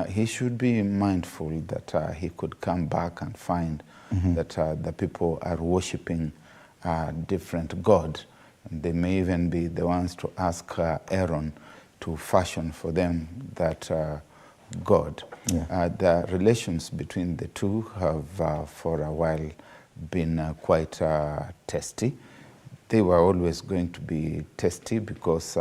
he should be mindful that he could come back and find that the people are worshiping a different God. And they may even be the ones to ask Aaron to fashion for them that God. The relations between the two have for a while been quite testy. They were always going to be testy because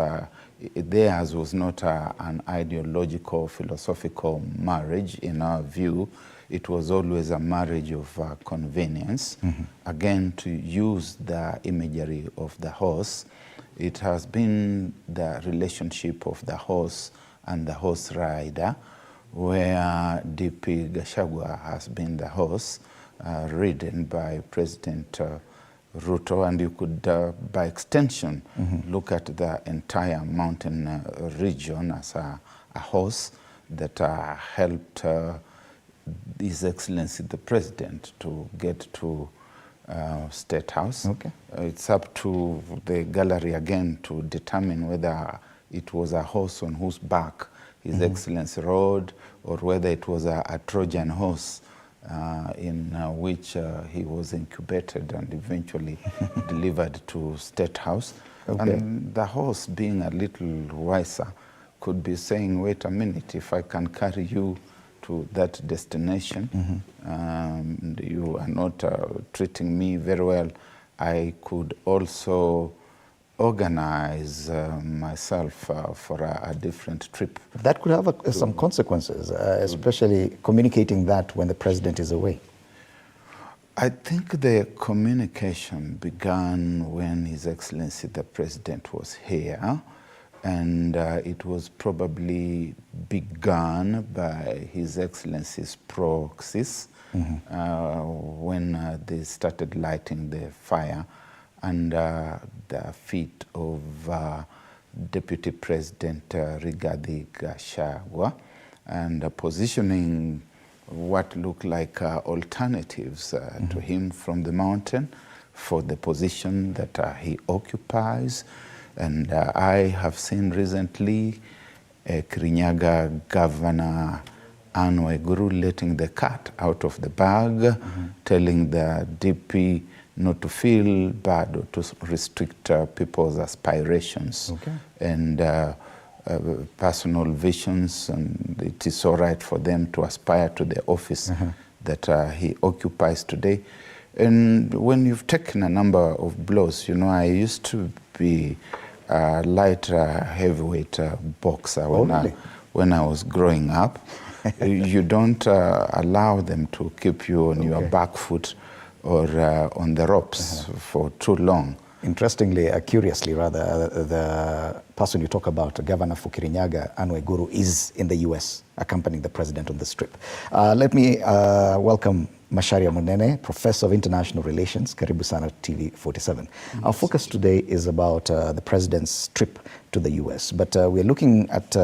theirs was not an ideological, philosophical marriage in our view. It was always a marriage of convenience. Again, to use the imagery of the horse, it has been the relationship of the horse and the horse rider, where DP Gachagua has been the horse ridden by President Ruto, and you could, by extension, look at the entire mountain region as a horse that helped His Excellency the President to get to State House. It's up to the gallery again to determine whether it was a horse on whose back His Excellency rode, or whether it was a Trojan horse in which he was incubated and eventually delivered to State House. And the horse, being a little wiser, could be saying, wait a minute, if I can carry you to that destination, and you are not treating me very well, I could also organize myself for a different trip. That could have some consequences, especially communicating that when the president is away. I think the communication began when His Excellency the President was here, and it was probably begun by His Excellency's proxies when they started lighting the fire under the feet of Deputy President Rigathi Gachagua and positioning what look like alternatives to him from the mountain for the position that he occupies. And I have seen recently Kirinyaga Governor Anne Waiguru letting the cat out of the bag, telling the DP not to feel bad or to restrict people's aspirations and personal visions, and it is all right for them to aspire to the office that he occupies today. And when you've taken a number of blows, you know, I used to be a light heavyweight boxer when I was growing up. You don't allow them to keep you on your back foot or on the ropes for too long. Interestingly, curiously rather, the person you talk about, Governor for Kirinyaga, Anne Waiguru, is in the US, accompanying the president on the trip. Let me welcome Macharia Munene, Professor of International Relations, Karibu Sana TV 47. Our focus today is about the president's trip to the US, but we're looking at,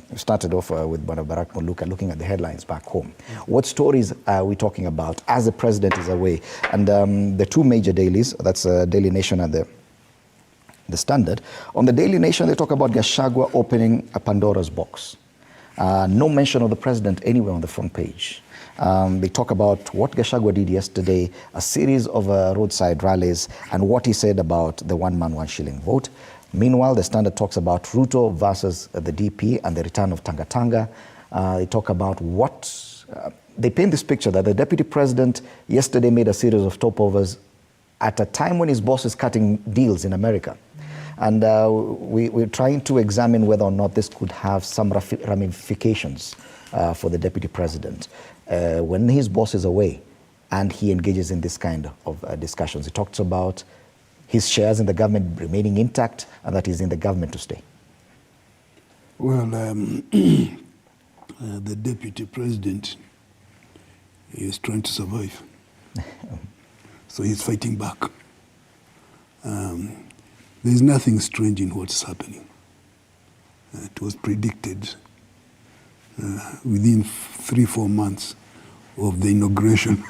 we started off with Barack Muluka, looking at the headlines back home. What stories are we talking about as the president is away? And the two major dailies, that's Daily Nation and the Standard. On the Daily Nation, they talk about Gachagua opening a Pandora's box. No mention of the president anywhere on the front page. They talk about what Gachagua did yesterday, a series of roadside rallies, and what he said about the one-man, one-shilling vote. Meanwhile, the Standard talks about Ruto versus the DP and the return of Tanga Tanga. They talk about what, they paint this picture that the deputy president yesterday made a series of stopovers at a time when his boss is cutting deals in America. And we're trying to examine whether or not this could have some ramifications for the deputy president when his boss is away and he engages in this kind of discussions. He talks about his shares in the government remaining intact and that he's in the government to stay. Well, the deputy president is trying to survive. So he's fighting back. There's nothing strange in what's happening. It was predicted within 3-4 months of the inauguration.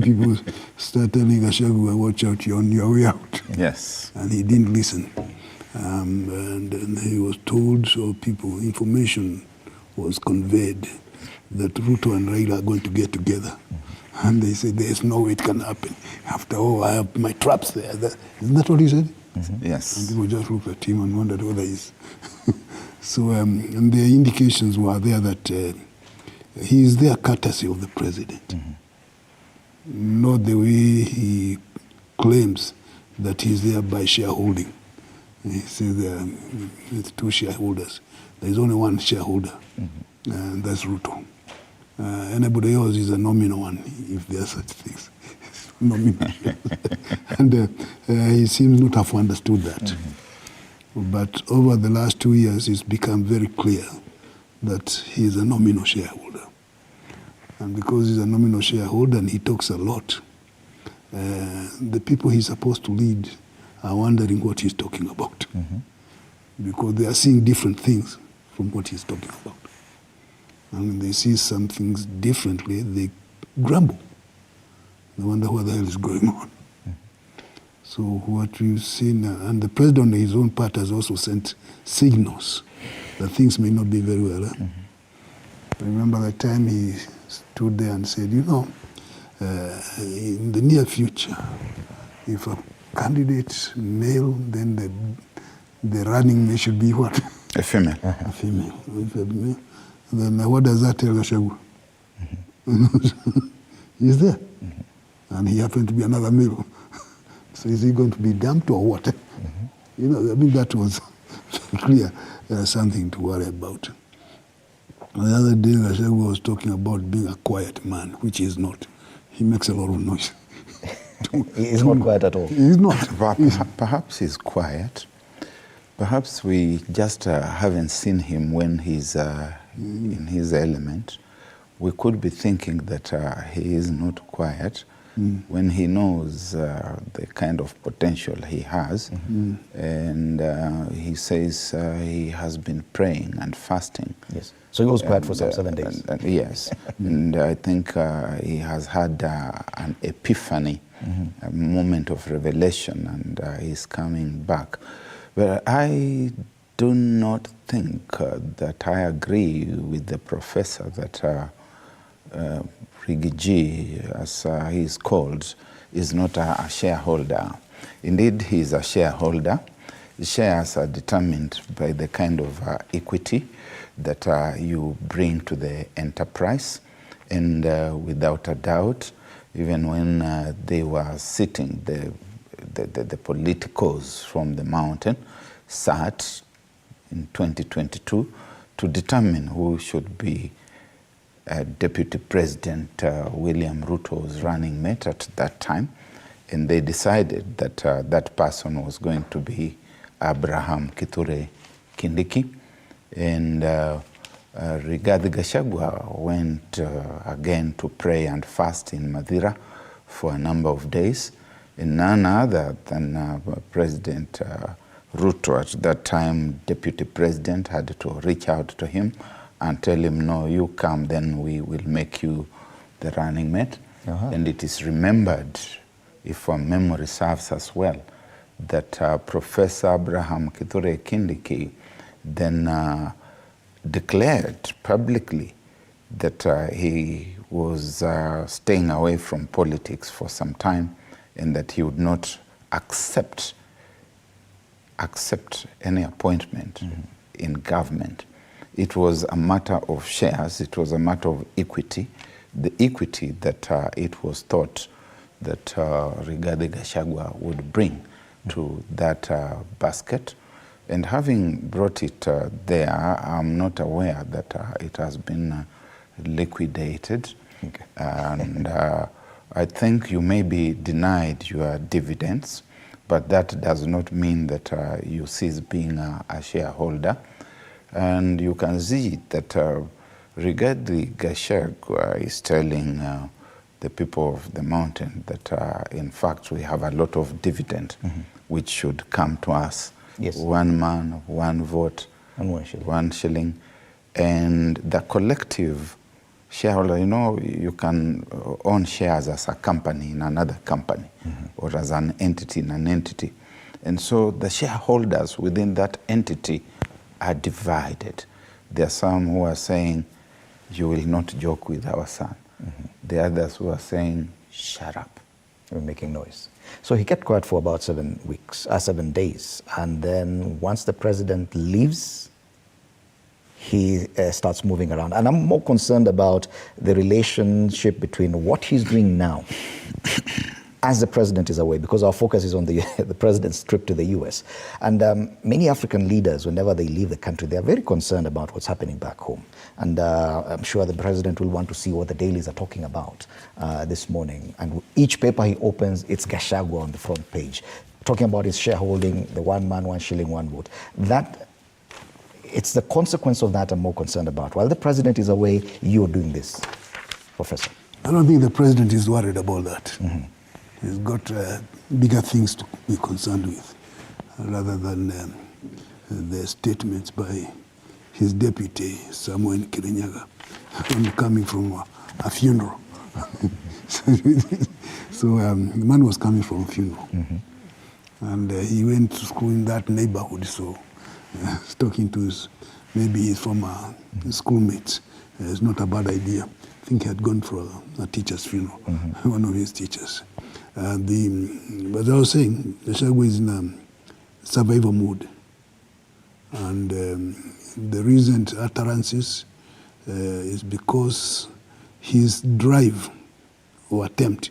People start telling Gachagua, watch out, you're on your way out. Yes. And he didn't listen. And he was told, so information was conveyed that Ruto and Raila are going to get together. And they said, there's no way it can happen. After all, I have my traps there. Isn't that what he said? Yes. And people just looked at him and wondered whether he's... So, and the indications were there that he is there courtesy of the president. Not the way he claims that he's there by shareholding. He says with 2 shareholders. There's only 1 shareholder, and that's Ruto. Anybody else is a nominal one, if there are such things. Nominal. And he seems not to have understood that. But over the last 2 years, it's become very clear that he is a nominal shareholder. And because he's a nominal shareholder and he talks a lot, the people he's supposed to lead are wondering what he's talking about. Because they are seeing different things from what he's talking about. And when they see some things differently, they grumble. They wonder what the hell is going on. So what we've seen, and the president on his own part has also sent signals that things may not be very well. I remember the time he stood there and said, you know, in the near future, if a candidate male, then the running mate should be what? A female. A female. Then what does that tell Gachagua? He's there. And he happened to be another male. So is he going to be dumped or what? You know, I mean, that was clear something to worry about. The other day, Gachagua was talking about being a quiet man, which he is not. He makes a lot of noise. He's not quiet at all. He's not. Perhaps he's quiet. Perhaps we just haven't seen him when he's in his element. We could be thinking that he is not quiet, when he knows the kind of potential he has. And he says he has been praying and fasting. Yes. So he was quiet for some 7 days. Yes. And I think he has had an epiphany, a moment of revelation, and he's coming back. But I do not think that I agree with the professor that Rigiji, as he is called, is not a shareholder. Indeed, he is a shareholder. Shares are determined by the kind of equity that you bring to the enterprise. And without a doubt, even when they were sitting, the politicos from the mountain sat in 2022 to determine who should be Deputy President William Ruto'S running mate at that time. And they decided that that person was going to be Abraham Kithure Kindiki. And Rigathi Gachagua went again to pray and fast in Mathira for a number of days. And none other than President Ruto, at that time Deputy President, had to reach out to him and tell him, no, you come, then we will make you the running mate. And it is remembered, if our memory serves us well, that Professor Abraham Kithure Kindiki then declared publicly that he was staying away from politics for some time and that he would not accept any appointment in government. It was a matter of shares, it was a matter of equity, the equity that it was thought that Rigathi Gachagua would bring to that basket. And having brought it there, I'm not aware that it has been liquidated. And I think you may be denied your dividends, but that does not mean that you cease being a shareholder. And you can see that Rigathi Gachagua is telling the people of the mountain that in fact we have a lot of dividend which should come to us. Yes. 1 man, 1 vote, And 1 shilling. 1 shilling. And the collective shareholder, you know, you can own shares as a company in another company or as an entity in an entity. And so the shareholders within that entity are divided. There are some who are saying, you will not joke with our son. The others who are saying, shut up. We're making noise. So he kept quiet for about 7 days. And then once the president leaves, he starts moving around. And I'm more concerned about the relationship between what he's doing now as the president is away, because our focus is on the president's trip to the US. And many African leaders, whenever they leave the country, they are very concerned about what's happening back home. And I'm sure the president will want to see what the dailies are talking about this morning. And each paper he opens, it's Gachagua on the front page, talking about his shareholding, the 1 man, 1 shilling, 1 vote. It's the consequence of that I'm more concerned about. While the president is away, you're doing this, Professor. I don't think the president is worried about that. He's got bigger things to be concerned with, rather than the statements by his deputy, Samuel Kirinyaga, coming from a funeral. So the man was coming from a funeral. And he went to school in that neighborhood, so talking to his former schoolmates is not a bad idea. I think he had gone for a teacher's funeral, one of his teachers. But I was saying, Gachagua is in a survival mode. And the recent utterances is because his drive or attempt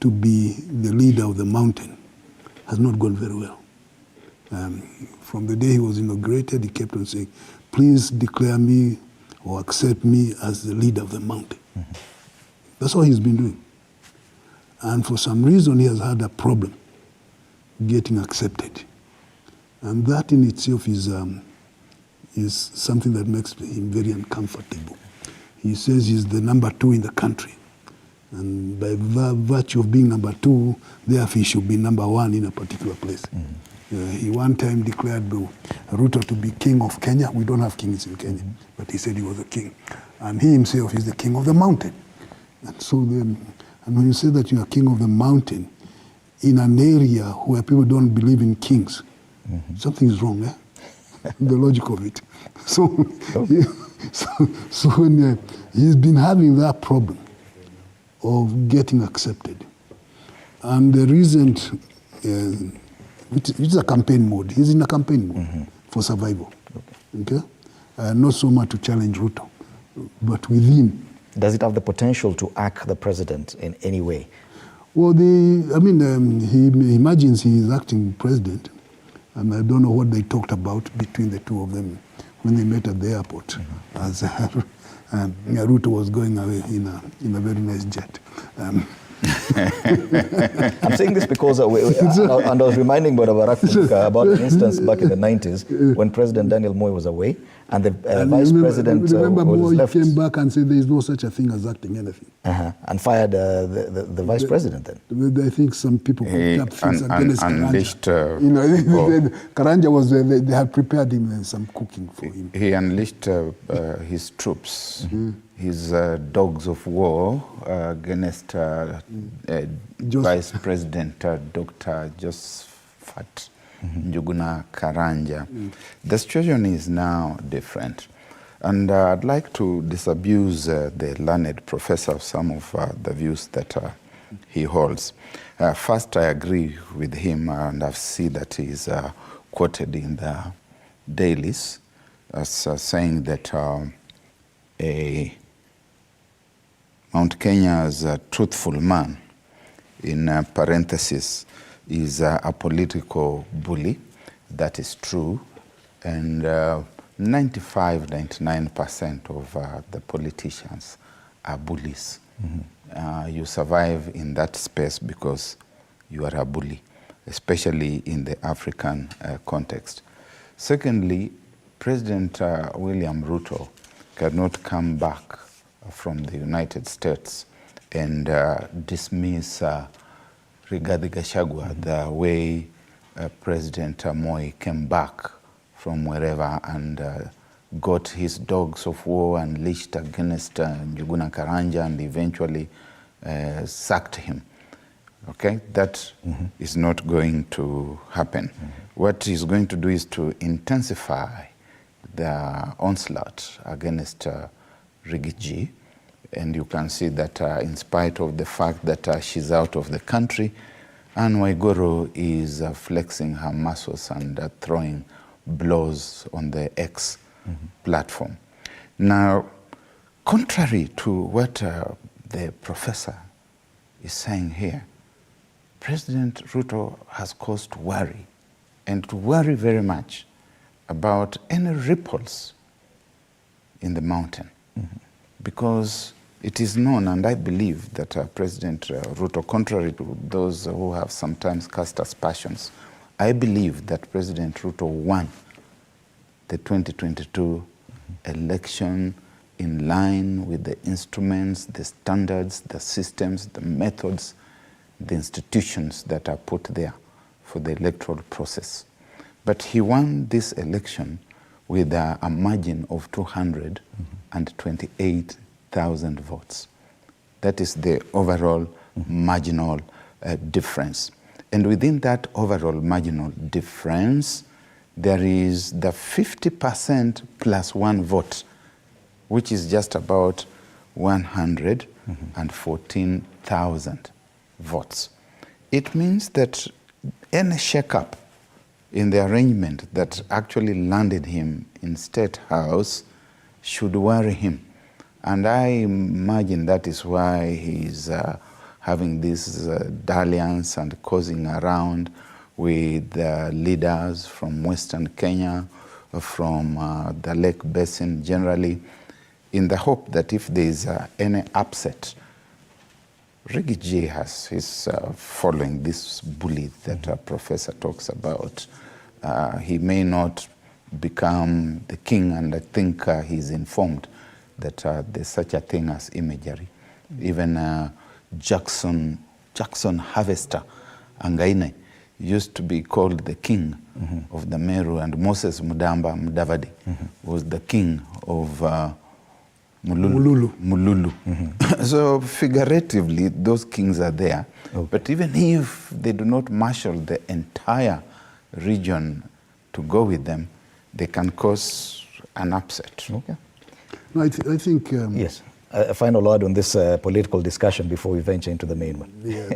to be the leader of the mountain has not gone very well. From the day he was inaugurated, he kept on saying, please declare me or accept me as the leader of the mountain. That's all he's been doing. And for some reason, he has had a problem getting accepted. And that in itself is something that makes him very uncomfortable. He says he's the number 2 in the country. And by virtue of being number 2, therefore he should be number 1 in a particular place. He one time declared Ruto to be king of Kenya. We don't have kings in Kenya, but he said he was a king. And he himself is the king of the mountain. And so then, and when you say that you are king of the mountain in an area where people don't believe in kings, something is wrong, the logic of it. So, so when he's been having that problem of getting accepted. And the recent, which is a campaign mode, he's in a campaign mode for survival. Okay? Not so much to challenge Ruto, but within. Does it have the potential to act the president in any way? Well, he imagines he is acting president, and I don't know what they talked about between the two of them when they met at the airport, as Ruto was going away in a very nice jet. I'm saying this because and I was reminding Barack about an instance back in the 90s when President Daniel Moi was away and the vice president remember was Moi left. came back and said there is no such a thing as acting anything. And fired the vice president then. I think some people picked up things against Karanja. Karanja was, they had prepared him some cooking for him. He unleashed his troops, his dogs of war against Vice President Dr. Josephat Njuguna Karanja. The situation is now different. And I'd like to disabuse the learned professor of some of the views that he holds. First, I agree with him, and I've seen that he's quoted in the dailies as saying that Mount Kenya's truthful man, in parentheses, is a political bully. That is true. And 99% of the politicians are bullies. You survive in that space because you are a bully, especially in the African context. Secondly, President William Ruto cannot come back from the United States and dismiss Rigathi Gachagua the way President Moi came back from wherever and got his dogs of war unleashed against Njuguna Karanja and eventually sacked him. Okay, that is not going to happen. What he's going to do is to intensify the onslaught against Rigiji, and you can see that in spite of the fact that she's out of the country, Anne Waiguru is flexing her muscles and throwing blows on the X platform. Now, contrary to what the professor is saying here, President Ruto has caused worry, and to worry very much about any ripples in the mountain. Because it is known, and I believe that President Ruto, contrary to those who have sometimes cast aspersions, I believe that President Ruto won the 2022 election in line with the instruments, the standards, the systems, the methods, the institutions that are put there for the electoral process. But he won this election with a margin of 228,000 votes. That is the overall marginal difference. And within that overall marginal difference, there is the 50% plus one vote, which is just about 114,000 votes. It means that any shake-up in the arrangement that actually landed him in State House should worry him. And I imagine that is why he's having this dalliance and causing around with leaders from Western Kenya, from the Lake Basin generally, in the hope that if there is any upset, Rigiji is following this bully that a professor talks about. He may not become the king, and I think he's informed that there's such a thing as imagery. Even Jackson Harvester Angaine used to be called the king of the Meru, and Moses Mudamba Mudavadi was the king of Mululu. So figuratively, those kings are there. Okay. But even if they do not marshal the entire region to go with them, they can cause an upset. Okay. No, I think... Yes. A final word on this political discussion before we venture into the main one. Yeah,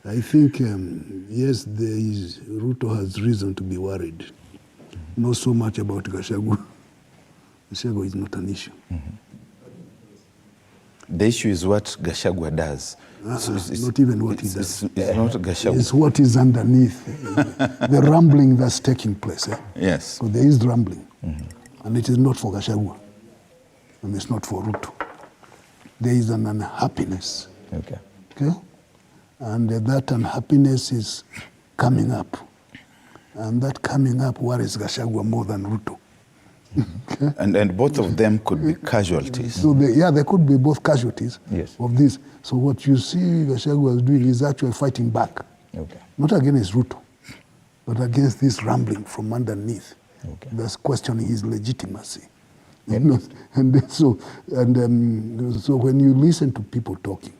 I think, yes, Ruto has reason to be worried. Not so much about Gachagua. Gachagua is not an issue. The issue is what Gachagua does. Not even what he does. It's not Gachagua. It's what is underneath, the rambling that's taking place. Yes. So there is rambling, and it is not for Gachagua, and it's not for Ruto. There is an unhappiness. Okay. Okay? And that unhappiness is coming up. And that coming up worries Gachagua more than Ruto. Okay? And both of them could be casualties. So they could be both casualties of this. So what you see Gachagua is doing is actually fighting back. Okay. Not against Ruto, but against this rambling from underneath. Okay. That's questioning his legitimacy. So when you listen to people talking,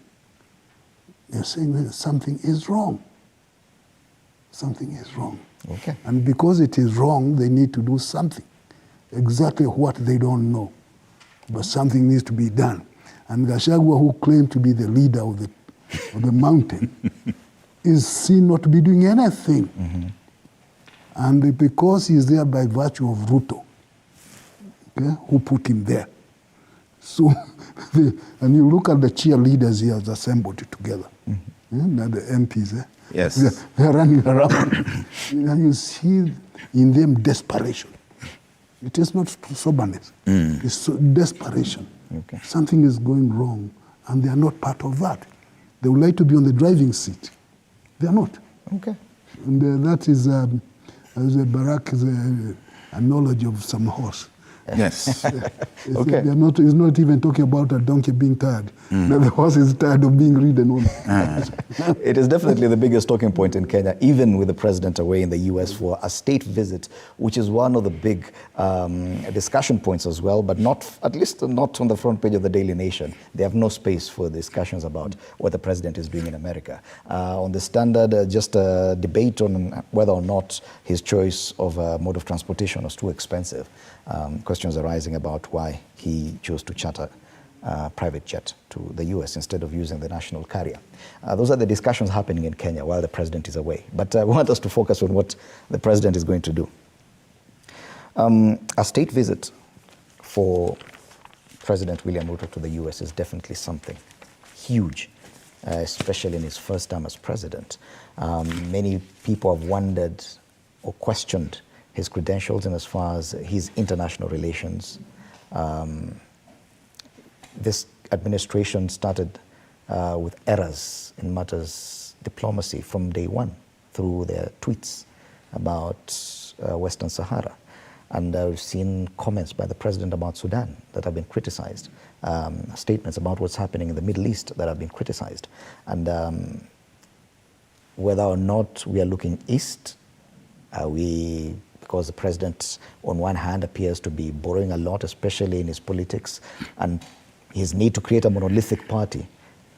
they're saying that something is wrong. Something is wrong. Okay. And because it is wrong, they need to do something. Exactly what they don't know. But something needs to be done. And Gachagua, who claimed to be the leader of the mountain, is seen not to be doing anything. And because he's there by virtue of Ruto, okay, who put him there. So, and you look at the cheerleaders he has assembled together, the MPs, Yes. they're running around. And you see in them desperation. It is not soberness, it's desperation. Okay. Something is going wrong, and they are not part of that. They would like to be on the driving seat. They are not. Okay. And that is, as Barack is a knowledge of some horse. Yes. Okay. He's not even talking about a donkey being tired. The horse is tired of being ridden on. It is definitely the biggest talking point in Kenya, even with the president away in the US for a state visit, which is one of the big discussion points as well, but at least not on the front page of the Daily Nation. They have no space for discussions about what the president is doing in America. On the Standard, just a debate on whether or not his choice of mode of transportation was too expensive. Questions arising about why he chose to charter private jet to the US instead of using the national carrier. Those are the discussions happening in Kenya while the president is away. But I want us to focus on what the president is going to do. A state visit for President William Ruto to the US is definitely something huge, especially in his first time as president. Many people have wondered or questioned his credentials in as far as his international relations. This administration started with errors in matters diplomacy from day one through their tweets about Western Sahara. And we've seen comments by the president about Sudan that have been criticized, statements about what's happening in the Middle East that have been criticized. And whether or not we are looking east, because the president, on one hand, appears to be borrowing a lot, especially in his politics, and his need to create a monolithic party.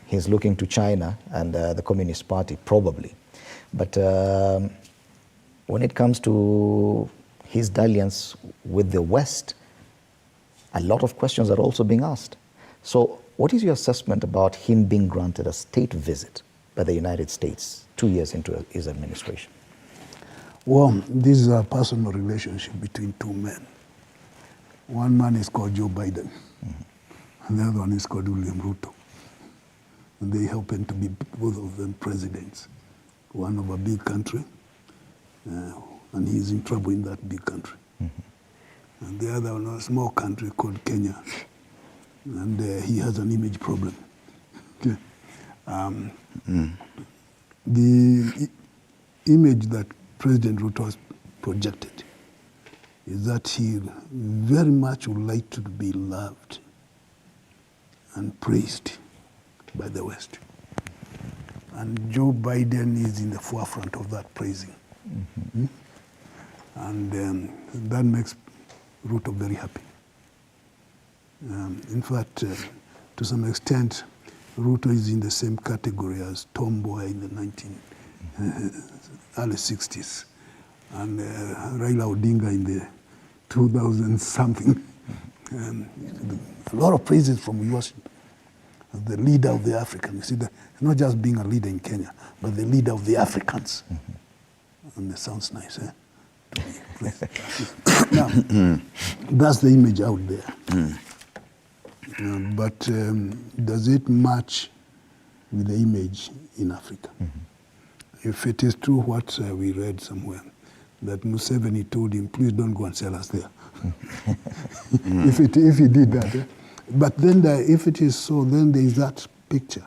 He's looking to China and the Communist Party, probably. But when it comes to his dalliance with the West, a lot of questions are also being asked. So what is your assessment about him being granted a state visit by the United States 2 years into his administration? Well, this is a personal relationship between two men. One man is called Joe Biden, and the other one is called William Ruto. And they happen to be both of them presidents. One of a big country, and he's in trouble in that big country. And the other one, a small country called Kenya, and he has an image problem. Okay. The image that President Ruto has projected is that he very much would like to be loved and praised by the West. And Joe Biden is in the forefront of that praising. And that makes Ruto very happy. In fact, to some extent, Ruto is in the same category as Tomboy in the early 60s, and Raila Odinga in the 2000-something. A lot of praises from Washington. The leader of the Africans. You see, not just being a leader in Kenya, but the leader of the Africans. And it sounds nice, eh? Now, that's the image out there. But does it match with the image in Africa? If it is true what we read somewhere, that Museveni told him, please don't go and sell us there. if he did that. Eh? But then if it is so, then there is that picture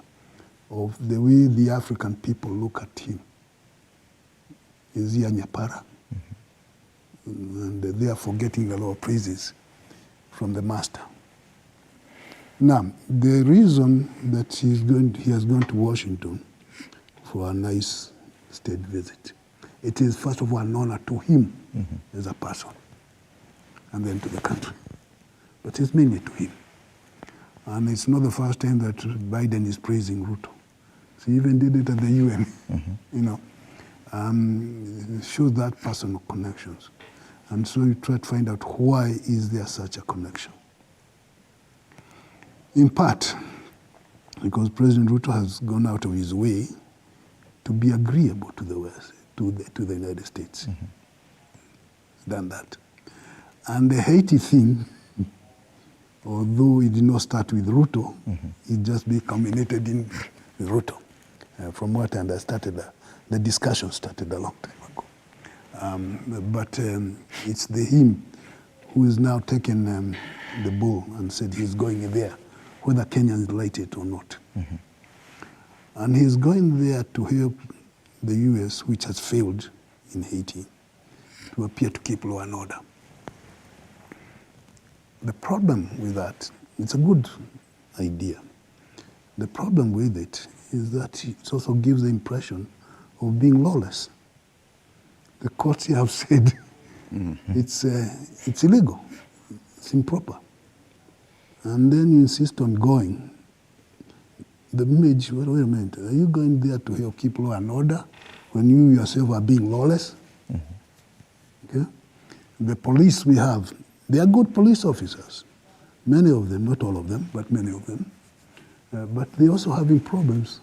of the way the African people look at him. Is he a Nyapara? And they are forgetting a lot of praises from the master. Now, the reason that he has gone to Washington for a nice state visit, it is first of all an honor to him as a person, and then to the country. But it's mainly to him. And it's not the first time that Biden is praising Ruto. So he even did it at the UN, you know. It shows that personal connections. And so you try to find out why is there such a connection. In part, because President Ruto has gone out of his way to be agreeable to the West, to the United States. Done that. And the Haiti thing, although it did not start with Ruto, it just be culminated in Ruto. From what I understand, the discussion started a long time ago. But it's him who is now taking the bull and said he's going there, whether Kenyans like it or not. And he's going there to help the US, which has failed in Haiti, to appear to keep law and order. The problem with that, it's a good idea. The problem with it is that it also gives the impression of being lawless. The courts have said it's illegal, it's improper. And then you insist on going. The image, wait a minute, are you going there to help keep law and order when you yourself are being lawless? Okay? The police we have, they are good police officers. Many of them, not all of them, but many of them. But they're also having problems.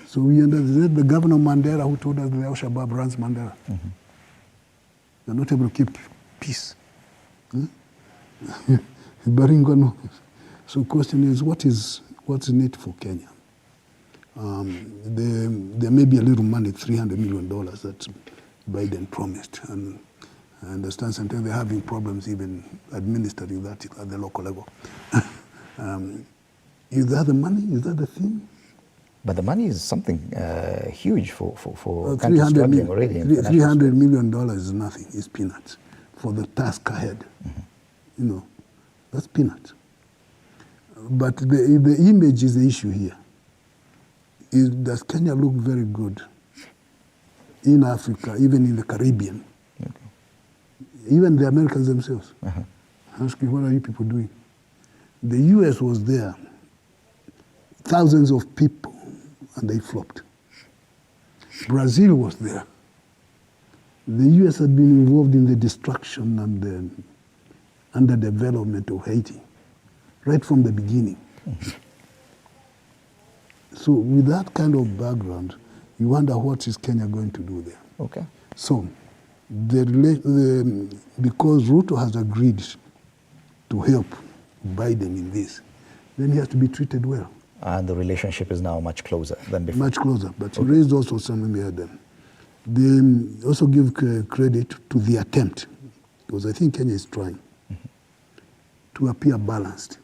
So we understand the governor of Mandera who told us that Al Shabaab runs Mandera. They're not able to keep peace. Baringo. So the question is, what's in it for Kenya? There may be a little money, $300 million that Biden promised. And I understand sometimes they're having problems even administering that at the local level. Is that the money? Is that the thing? But the money is something huge for countries struggling already. $300 million is nothing. It's peanuts for the task ahead. You know, that's peanuts. But the image is the issue here. Does Kenya look very good in Africa, even in the Caribbean? Even the Americans themselves. Asking, what are you people doing? The US was there, thousands of people, and they flopped. Brazil was there. The US had been involved in the destruction and the underdevelopment of Haiti, right from the beginning. So with that kind of background, you wonder what is Kenya going to do there. Okay. So, because Ruto has agreed to help Biden in this, then he has to be treated well. And the relationship is now much closer than before. Much closer, but he raised also something here then. They also give credit to the attempt, because I think Kenya is trying to appear balanced.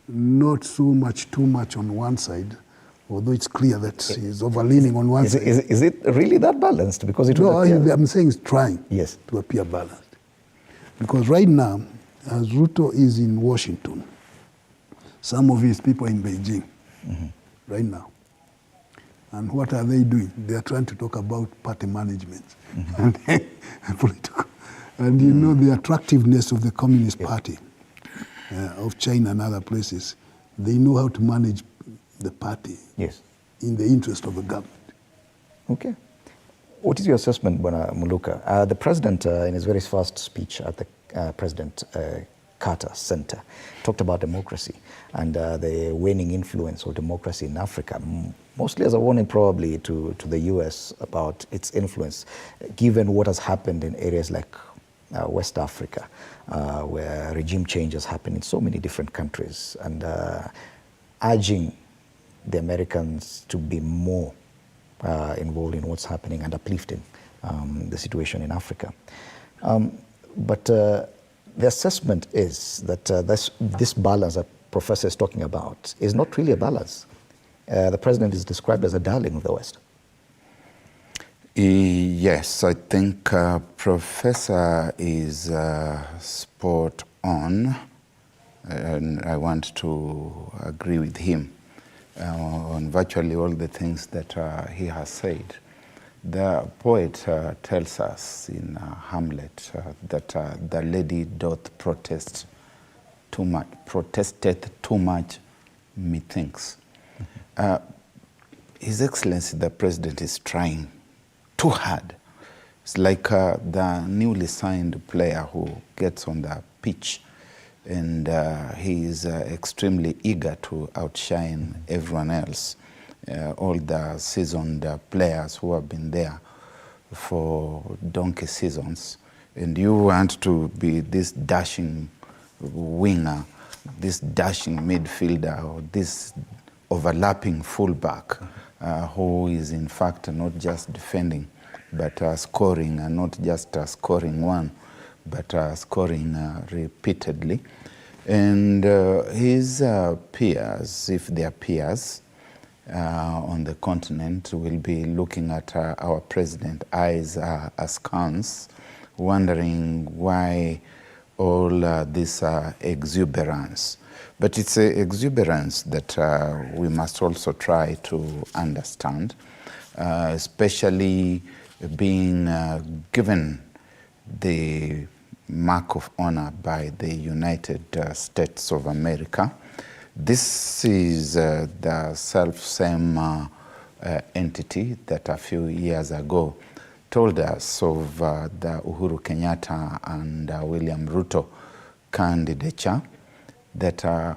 Not so much, too much on one side, although it's clear that he's overleaning on one side. Is it really that balanced? Because it No, I'm saying he's trying to appear balanced. Because right now, as Ruto is in Washington, some of his people in Beijing right now. And what are they doing? They are trying to talk about party management and political. And you know the attractiveness of the Communist Party of China and other places. They know how to manage the party in the interest of the government. Okay. What is your assessment, Bwana Muluka? The president, in his very first speech at the President Carter Center, talked about democracy and the waning influence of democracy in Africa, mostly as a warning probably to the US about its influence, given what has happened in areas like West Africa, where regime change has happened in so many different countries, and urging the Americans to be more involved in what's happening and uplifting the situation in Africa. But the assessment is that this balance that Professor is talking about is not really a balance. The president is described as a darling of the West. Yes, I think Professor is spot on, and I want to agree with him on virtually all the things that he has said. The poet tells us in Hamlet that the lady doth protest too much, protesteth too much, methinks. His Excellency the President is trying too hard. It's like the newly signed player who gets on the pitch and he is extremely eager to outshine everyone else. All the seasoned players who have been there for donkey seasons, and you want to be this dashing winger, this dashing midfielder, or this overlapping fullback who is in fact not just defending but scoring, and not just scoring one but scoring repeatedly. And his peers, if they are peers on the continent, will be looking at our president eyes askance, wondering why all this exuberance. But it's an exuberance that we must also try to understand, especially being given the mark of honor by the United States of America. This is the self-same entity that a few years ago told us of the Uhuru Kenyatta and William Ruto candidature, that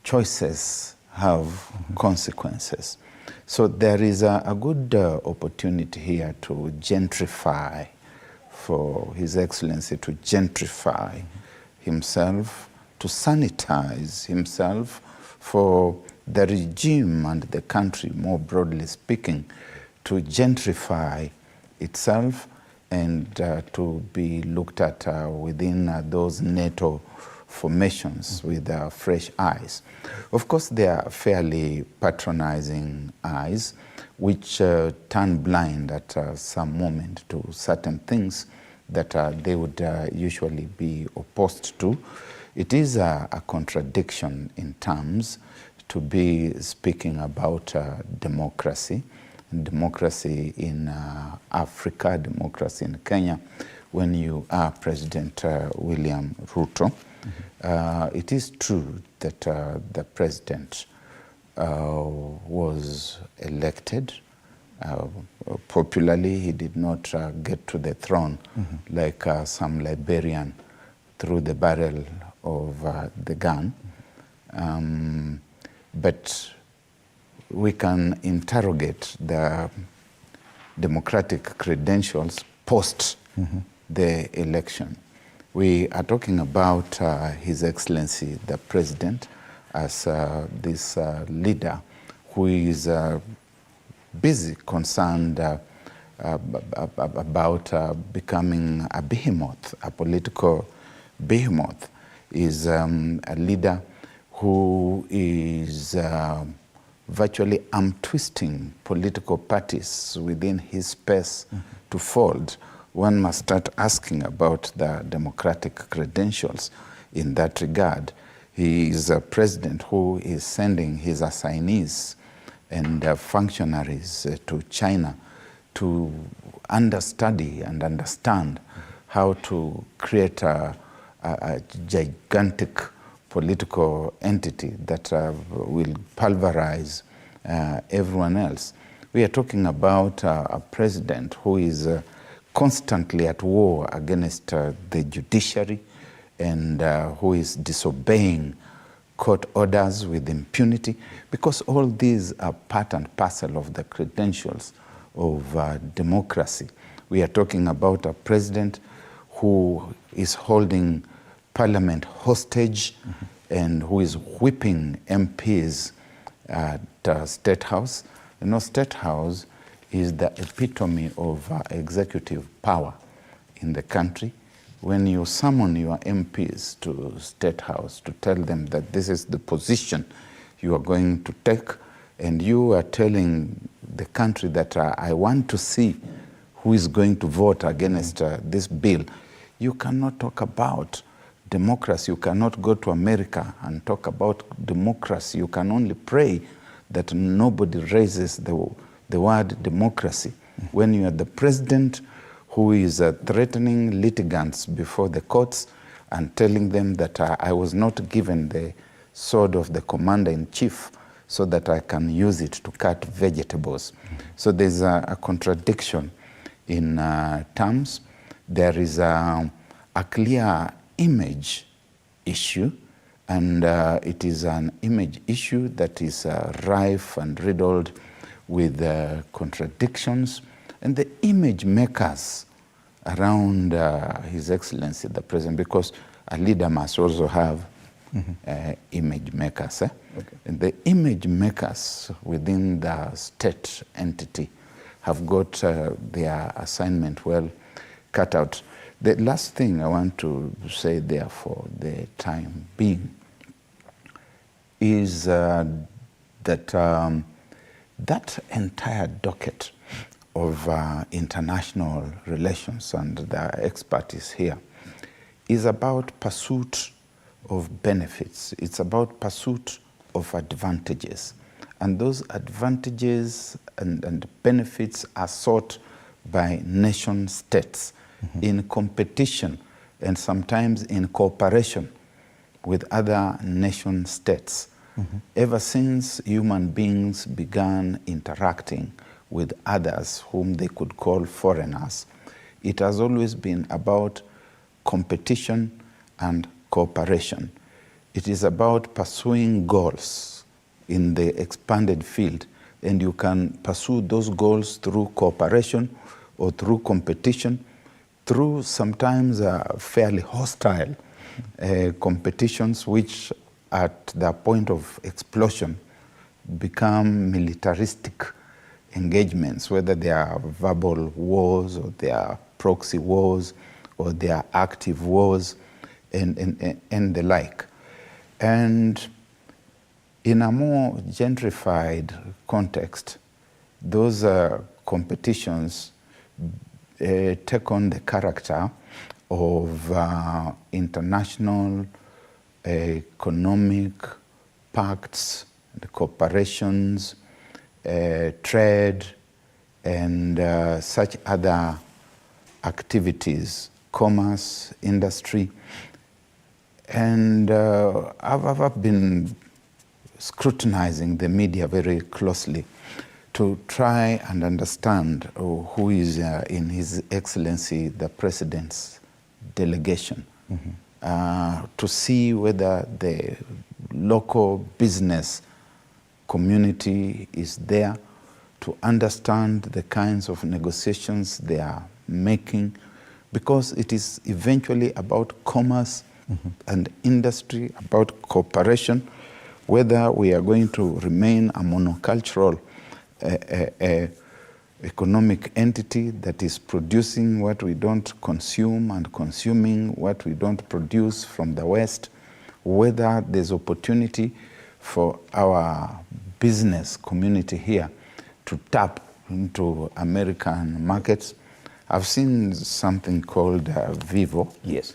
choices have consequences. So there is a good opportunity here to gentrify, for His Excellency to gentrify himself, to sanitize himself, for the regime and the country, more broadly speaking, to gentrify itself and to be looked at within those NATO formations with fresh eyes. Of course, they are fairly patronizing eyes, which turn blind at some moment to certain things that they would usually be opposed to. It is a contradiction in terms to be speaking about democracy in Africa, democracy in Kenya, when you are President William Ruto. It is true that the president was elected popularly. He did not get to the throne like some Liberian through the barrel of the gun. But we can interrogate the democratic credentials post the election. We are talking about His Excellency the President as this leader who is busy, concerned about becoming a behemoth, a political behemoth. Is a leader who is virtually arm-twisting political parties within his space to fold. One must start asking about the democratic credentials in that regard. He is a president who is sending his assignees and functionaries to China to understudy and understand how to create a gigantic political entity that will pulverize everyone else. We are talking about a president who is constantly at war against the judiciary and who is disobeying court orders with impunity, because all these are part and parcel of the credentials of democracy. We are talking about a president who is holding parliament hostage and who is whipping MPs at State House. You know, State House is the epitome of executive power in the country. When you summon your MPs to State House to tell them that this is the position you are going to take, and you are telling the country that I want to see who is going to vote against this bill, you cannot talk about democracy. You cannot go to America and talk about democracy. You can only pray that nobody raises the word democracy. When you are the president who is threatening litigants before the courts and telling them that I was not given the sword of the commander-in-chief so that I can use it to cut vegetables. So there's a contradiction in terms. There is a clear image issue, and it is an image issue that is rife and riddled with contradictions. And the image makers around His Excellency the President, because a leader must also have image makers. Okay. And the image makers within the state entity have got their assignment well cut out. The last thing I want to say there for the time being is that that entire docket of international relations, and the expertise here, is about pursuit of benefits. It's about pursuit of advantages. And those advantages and benefits are sought by nation states in competition and sometimes in cooperation with other nation states. Ever since human beings began interacting with others whom they could call foreigners, it has always been about competition and cooperation. It is about pursuing goals in the expanded field, and you can pursue those goals through cooperation or through competition, through sometimes fairly hostile competitions, which at the point of explosion become militaristic engagements, whether they are verbal wars or they are proxy wars or they are active wars and the like. And in a more gentrified context, those competitions take on the character of international economic pacts, the cooperations, trade, and such other activities, commerce, industry. And I've been scrutinizing the media very closely to try and understand who is in His Excellency the President's delegation, to see whether the local business community is there, to understand the kinds of negotiations they are making, because it is eventually about commerce and industry, about cooperation, whether we are going to remain a monocultural economic entity that is producing what we don't consume and consuming what we don't produce from the West, whether there's opportunity for our business community here to tap into American markets. I've seen something called Vivo. Yes.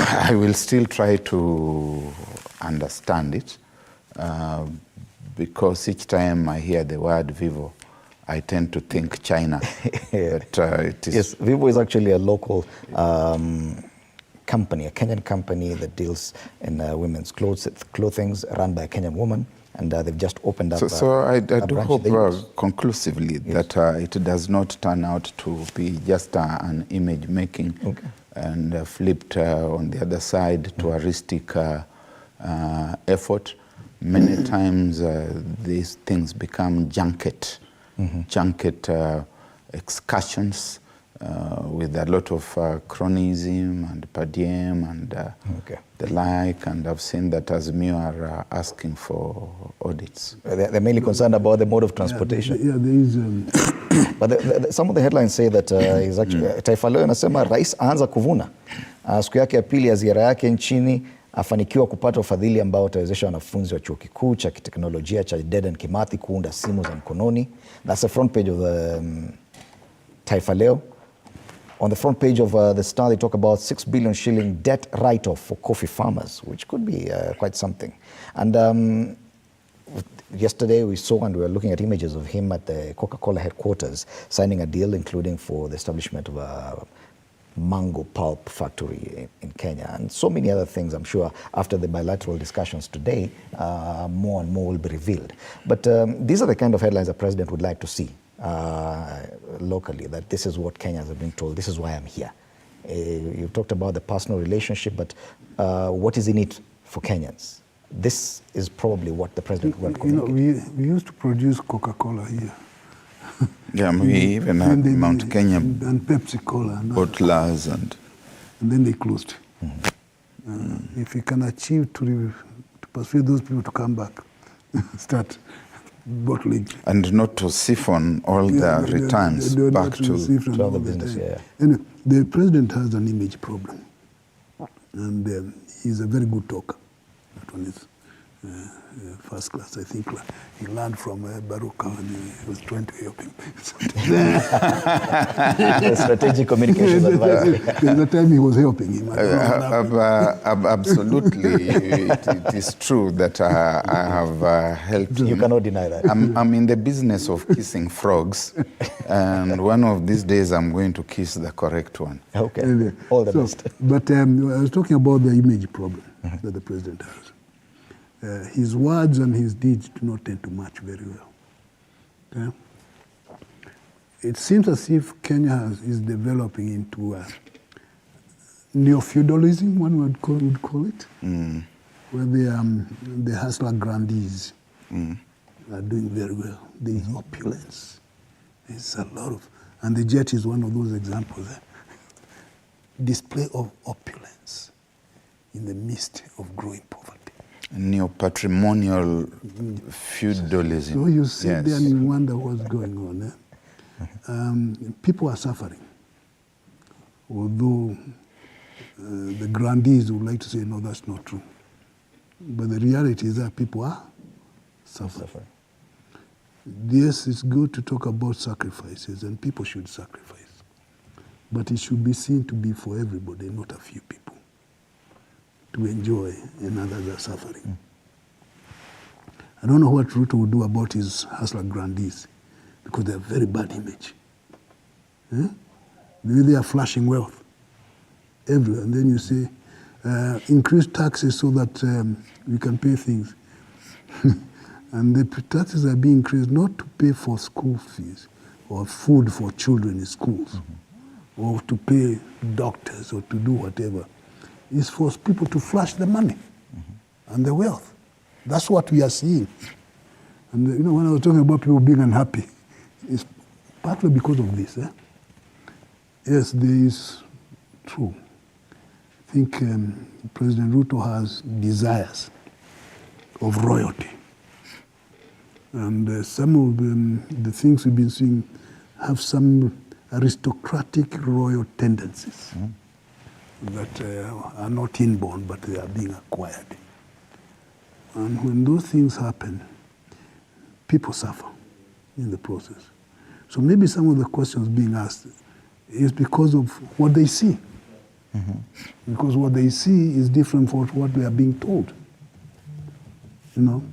I will still try to understand it because each time I hear the word Vivo, I tend to think China. But, it is Yes, Vivo is actually a local company, a Kenyan company that deals in women's clothing run by a Kenyan woman. And they've just opened up So I do branch hope in the US. conclusively that it does not turn out to be just an image making and flipped on the other side touristic effort. Many times these things become junket excursions with a lot of cronyism and per diem and the like, and I've seen that Azimio are asking for audits. They're mainly concerned about the mode of transportation. Yeah, there is. But some of the headlines say that is actually, Taifa Leo inasema rais aanza kuvuna. Siku yake ya pili ya ziara yake nchini afanikiwa kupata ufadhili ambao utawezesha wanafunzi wa chuo kikuu cha kiteknolojia cha Dedan Kimathi kuunda simu za mkononi. That's the front page of the Taifa Leo. On the front page of the Star, they talk about 6 billion shilling debt write-off for coffee farmers, which could be quite something. And yesterday we saw, and we were looking at images of him at the Coca-Cola headquarters, signing a deal including for the establishment of a mango pulp factory in Kenya, and so many other things. I'm sure after the bilateral discussions today, more and more will be revealed. But these are the kind of headlines the president would like to see locally, that this is what Kenyans have been told, this is why I'm here. You talked about the personal relationship, but what is in it for Kenyans? This is probably what the president would communicate. We used to produce Coca-Cola here. Yeah, we even had Mount Kenya and Pepsi Cola. bottlers and then they closed. If we can achieve to persuade those people to come back, start bottling. And not to siphon all the returns back to the business. Anyway, the president has an image problem. And he's a very good talker. That one is first class. I think he learned from Baruch when he was trying to help him. Strategic communications advisor. There's a time he was helping him. Absolutely. It is true that I have helped him. You cannot deny that. I'm in the business of kissing frogs, and one of these days I'm going to kiss the correct one. Okay, all the best. But I was talking about the image problem that the president has. His words and his deeds do not tend to match very well. Okay? It seems as if Kenya is developing into a neo-feudalism, one would call it, where the hustler grandees are doing very well. There is opulence. There's a lot of, and the jet is one of those examples. Display of opulence in the midst of growing poverty. Neo-patrimonial feudalism. So you sit there and you wonder what's going on. People are suffering. Although the grandees would like to say, no, that's not true. But the reality is that people are suffering. Yes, it's good to talk about sacrifices, and people should sacrifice. But it should be seen to be for everybody, not a few people to enjoy, and others are suffering. I don't know what Ruto will do about his hustler grandees, because they have very bad image. They are flashing wealth everywhere, and then you say, increase taxes so that we can pay things. And the taxes are being increased not to pay for school fees or food for children in schools, or to pay doctors or to do whatever. It's for people to flash the money and the wealth. That's what we are seeing. And when I was talking about people being unhappy, it's partly because of this. Yes, there is true. I think President Ruto has desires of royalty. And some of the things we've been seeing have some aristocratic royal tendencies that are not inborn, but they are being acquired. And when those things happen, people suffer in the process. So maybe some of the questions being asked is because of what they see. Because what they see is different from what they are being told. You know?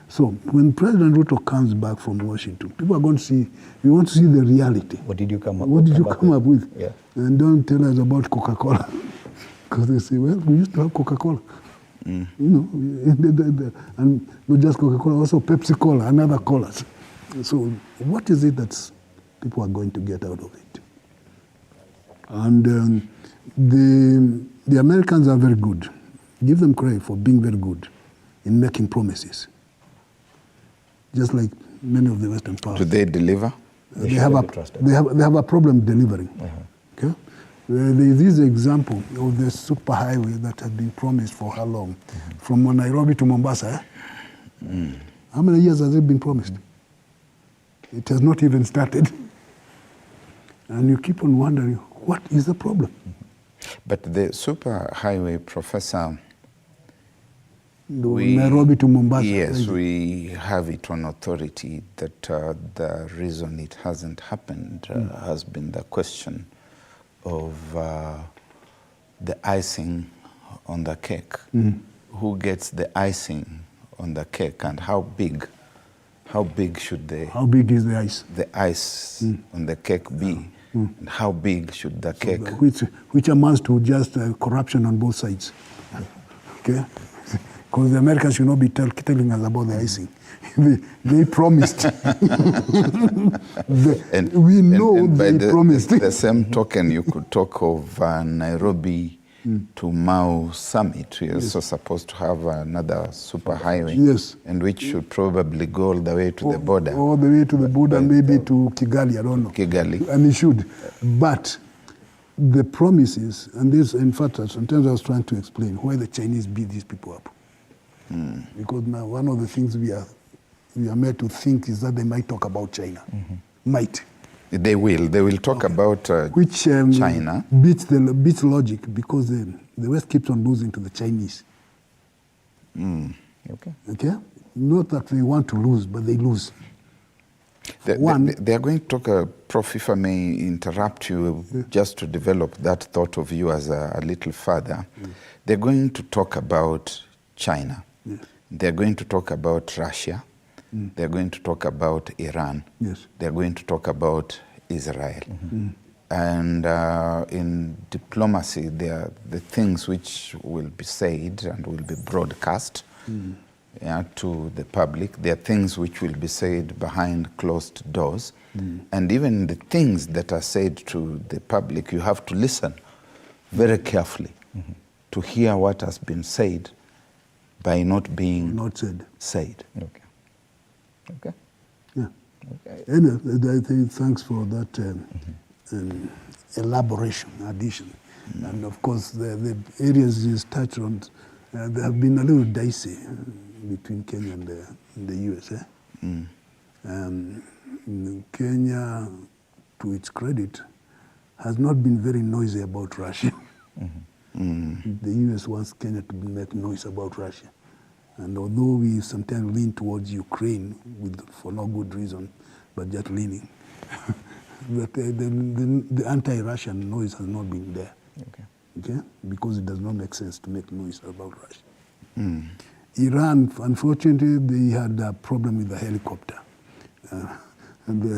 So when President Ruto comes back from Washington, people are going to see, we want to see the reality. What did you come up What with? did you come up with? Yeah. And don't tell us about Coca-Cola. Because they say, well, we used to have Coca-Cola. You know, and not just Coca-Cola, also Pepsi-Cola and other colas. So what is it that people are going to get out of it? And the Americans are very good. Give them credit for being very good in making promises. Just like many of the Western powers. Do they deliver? They have a problem delivering. Okay? There is this example of the superhighway that has been promised for how long? From Nairobi to Mombasa. How many years has it been promised? It has not even started. And you keep on wondering, what is the problem? But the superhighway, Professor, Nairobi to Mombasa. Yes, we have it on authority that the reason it hasn't happened has been the question of the icing on the cake. Who gets the icing on the cake, and how big should How big is the ice? The ice on the cake be? And how big should the cake? Which amounts to just corruption on both sides. Okay? Because the Americans should not be telling us about the icing. They promised. We know they promised. The same token, you could talk of Nairobi to Mau summit. We're also supposed to have another superhighway. Yes. And which should probably go all the way to the border. All the way to the border, maybe to Kigali, I don't know. Kigali. And it should. But the promises, and this, in fact, sometimes I was trying to explain why the Chinese beat these people up. Because now one of the things we are made to think is that they might talk about China. Might. They will talk about China. Beats logic, because the West keeps on losing to the Chinese. Okay? Not that they want to lose, but they lose. They are going to talk, Prof, if I may interrupt you, just to develop that thought of you as a little further. They're going to talk about China. They're going to talk about Russia. They're going to talk about Iran. They're going to talk about Israel. And in diplomacy, there are the things which will be said and will be broadcast to the public. There are things which will be said behind closed doors. And even the things that are said to the public, you have to listen very carefully to hear what has been said by not being said. Okay. Yeah. Okay. Anyway, I think thanks for that elaboration, addition. And of course, the areas you touched on, they have been a little dicey between Kenya and the US. Kenya, to its credit, has not been very noisy about Russia. The US wants Kenya to make noise about Russia. And although we sometimes lean towards Ukraine for no good reason, but just leaning, but the anti-Russian noise has not been there. Okay? Because it does not make sense to make noise about Russia. Iran, unfortunately, they had a problem with the helicopter. No,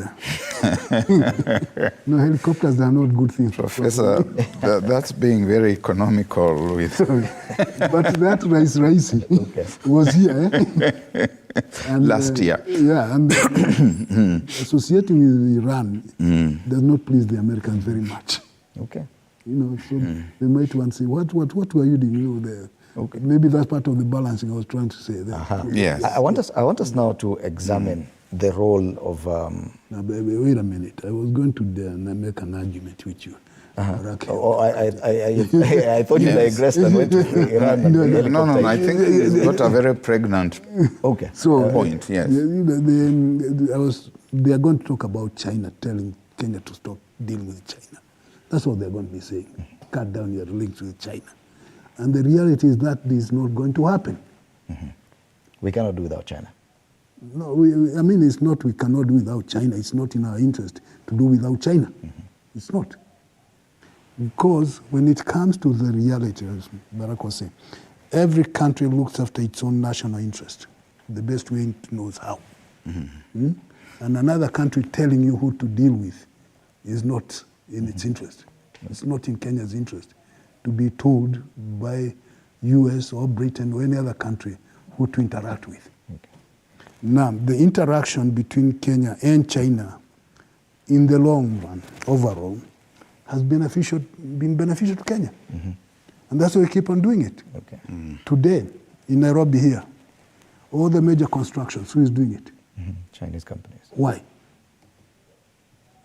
helicopters are not good things. Professor, that's being very economical with. But that Raisi was here and, last year. Yeah, and associating with Iran does not please the Americans very much. Okay. You know, so they might want to say, what were you doing? You know, there. Okay. Maybe that's part of the balancing I was trying to say there. Yes. I want us now to examine the role of... Now, wait a minute. I was going to make an argument with you. I thought you digressed and went to Iran. No, I think it's got a very pregnant point, yes. They are going to talk about China, telling Kenya to stop dealing with China. That's what they're going to be saying. Cut down your links with China. And the reality is that this is not going to happen. We cannot do without China. No, it's not we cannot do without China. It's not in our interest to do without China. It's not. Because when it comes to the reality, as Barack was saying, every country looks after its own national interest. The best way it knows how. Mm? And another country telling you who to deal with is not in its interest. It's not in Kenya's interest to be told by US or Britain or any other country who to interact with. Now, the interaction between Kenya and China in the long run, overall, has been beneficial to Kenya. And that's why we keep on doing it. Today, in Nairobi here, all the major constructions, who is doing it? Chinese companies. Why?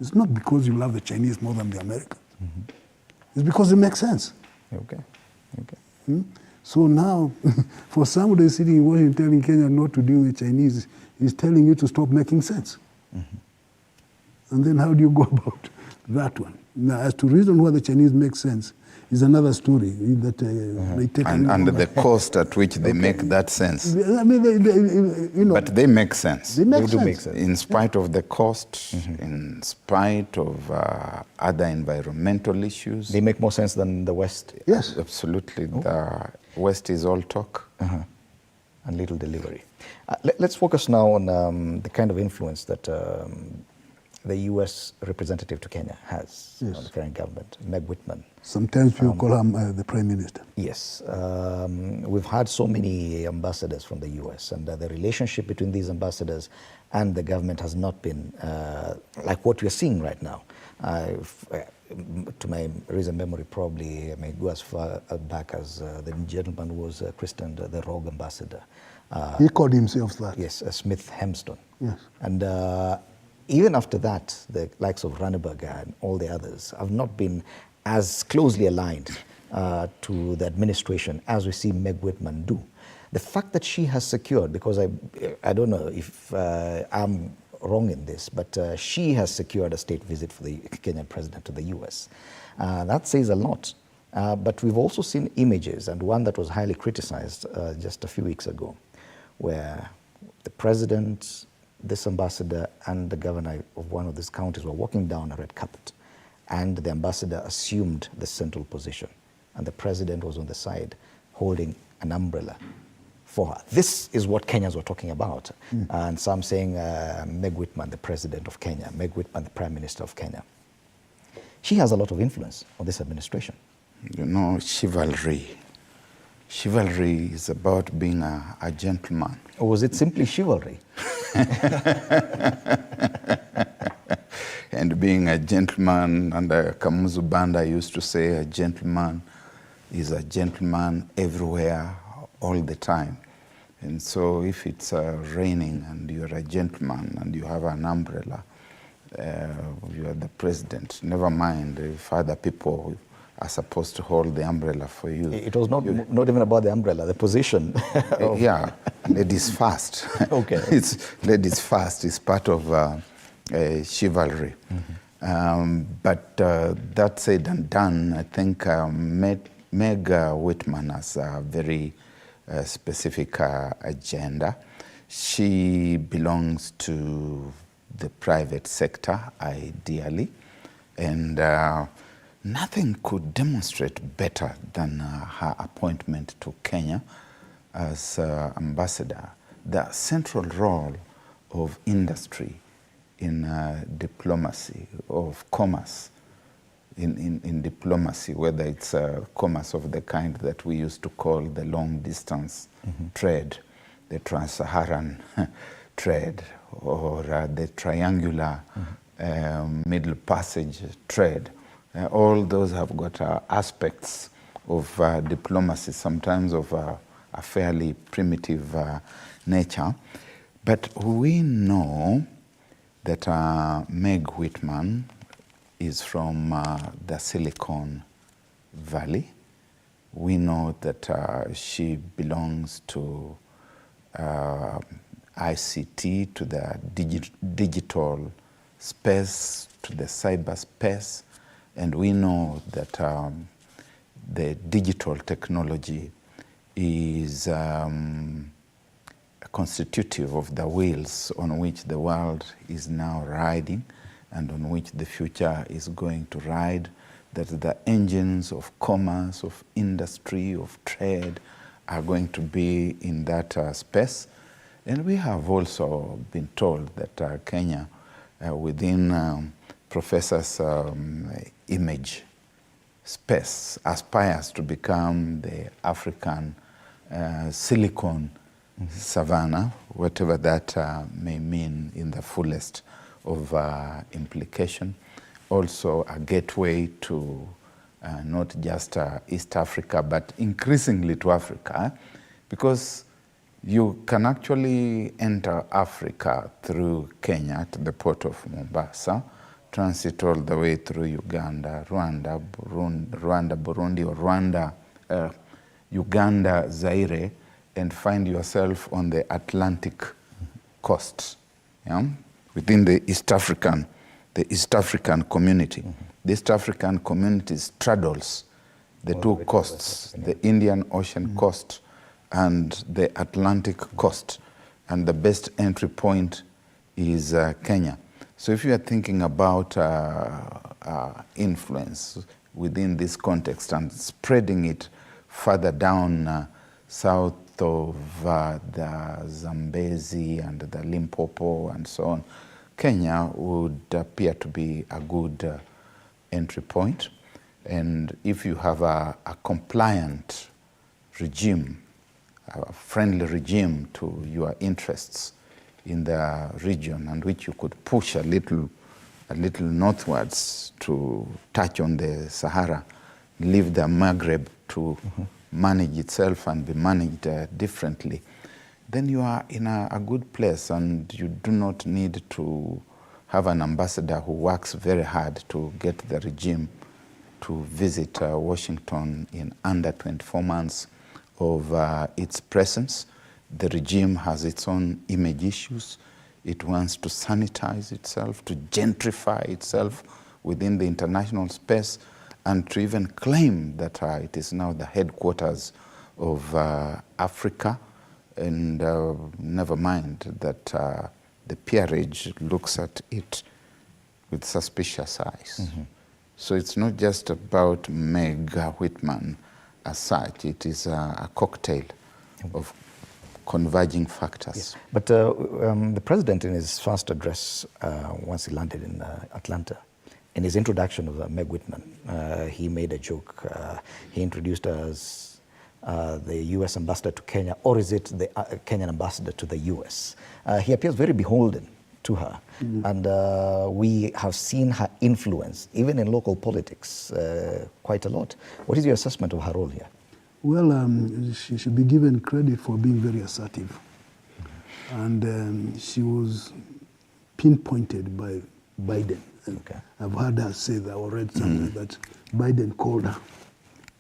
It's not because you love the Chinese more than the Americans. It's because it makes sense. So now, for somebody sitting in Washington telling Kenya not to deal with Chinese, is telling you to stop making sense. And then how do you go about that one? Now, as to reason why the Chinese make sense is another story. That they take and the cost at which they make that sense. I mean, you know, But they make sense. They make do sense. make sense. In spite of the cost, in spite of other environmental issues. They make more sense than the West. Yes. Absolutely. The West is all talk. And little delivery. Let's focus now on the kind of influence that the U.S. representative to Kenya has on the current government, Meg Whitman. Sometimes people call him the Prime Minister. Yes. We've had so many ambassadors from the U.S. and the relationship between these ambassadors and the government has not been like what we're seeing right now. To my recent memory, probably I may go as far back as the gentleman who was christened the Rogue Ambassador. He called himself that. Yes, Smith Hemston. Yes. And even after that, the likes of Ranneberg and all the others have not been as closely aligned to the administration as we see Meg Whitman do. The fact that she has secured, because I don't know if I'm wrong in this, but she has secured a state visit for the Kenyan president to the US. That says a lot. But we've also seen images, and one that was highly criticized just a few weeks ago, where the president, this ambassador, and the governor of one of these counties were walking down a red carpet, and the ambassador assumed the central position, and the president was on the side holding an umbrella for her. This is what Kenyans were talking about. And some saying Meg Whitman, the president of Kenya, Meg Whitman, the prime minister of Kenya. She has a lot of influence on this administration. You know, chivalry. Chivalry is about being a gentleman. Or was it simply chivalry? And being a gentleman, and Kamuzu Banda used to say a gentleman is a gentleman everywhere, all the time. And so if it's raining and you're a gentleman and you have an umbrella, you are the president. Never mind if other people are supposed to hold the umbrella for you. It was not even about the umbrella, the position. Yeah, ladies first. Okay. It's ladies first is part of chivalry. But that said and done, I think Meg Whitman has a very specific agenda. She belongs to the private sector, ideally, and nothing could demonstrate better than her appointment to Kenya as ambassador. The central role of industry in diplomacy, of commerce, in diplomacy, whether it's commerce of the kind that we used to call the long-distance trade, the trans-Saharan trade, or the triangular Middle Passage trade. All those have got aspects of diplomacy, sometimes of a fairly primitive nature. But we know that Meg Whitman is from the Silicon Valley. We know that she belongs to ICT, to the digital space, to the cyberspace, and we know that the digital technology is constitutive of the wheels on which the world is now riding and on which the future is going to ride, that the engines of commerce, of industry, of trade are going to be in that space. And we have also been told that Kenya, within Professor's image space, aspires to become the African silicon savannah, whatever that may mean in the fullest of implication. Also a gateway to not just East Africa, but increasingly to Africa, because you can actually enter Africa through Kenya to the port of Mombasa, transit all the way through Uganda, Burundi, or Rwanda, Uganda, Zaire, and find yourself on the Atlantic coast, yeah? Within the East African community. The East African community straddles the two coasts, the Indian Ocean coast and the Atlantic coast, and the best entry point is Kenya. So if you are thinking about influence within this context and spreading it further down south of the Zambezi and the Limpopo and so on, Kenya would appear to be a good entry point. And if you have a compliant regime, a friendly regime to your interests in the region, and which you could push a little northwards to touch on the Sahara, leave the Maghreb to manage itself and be managed differently, then you are in a good place, and you do not need to have an ambassador who works very hard to get the regime to visit Washington in under 24 months of its presence. The regime has its own image issues. It wants to sanitize itself, to gentrify itself within the international space, and to even claim that it is now the headquarters of Africa. And never mind that the peerage looks at it with suspicious eyes. So it's not just about Meg Whitman as such. It is a cocktail of converging factors. Yes. But the president, in his first address, once he landed in Atlanta, in his introduction of Meg Whitman, he made a joke. He introduced her as the U.S. ambassador to Kenya, or is it the Kenyan ambassador to the U.S.? He appears very beholden to her. And we have seen her influence, even in local politics, quite a lot. What is your assessment of her role here? Well, she should be given credit for being very assertive. And she was pinpointed by Biden. Okay. I've heard her say that, or read something that Biden called her.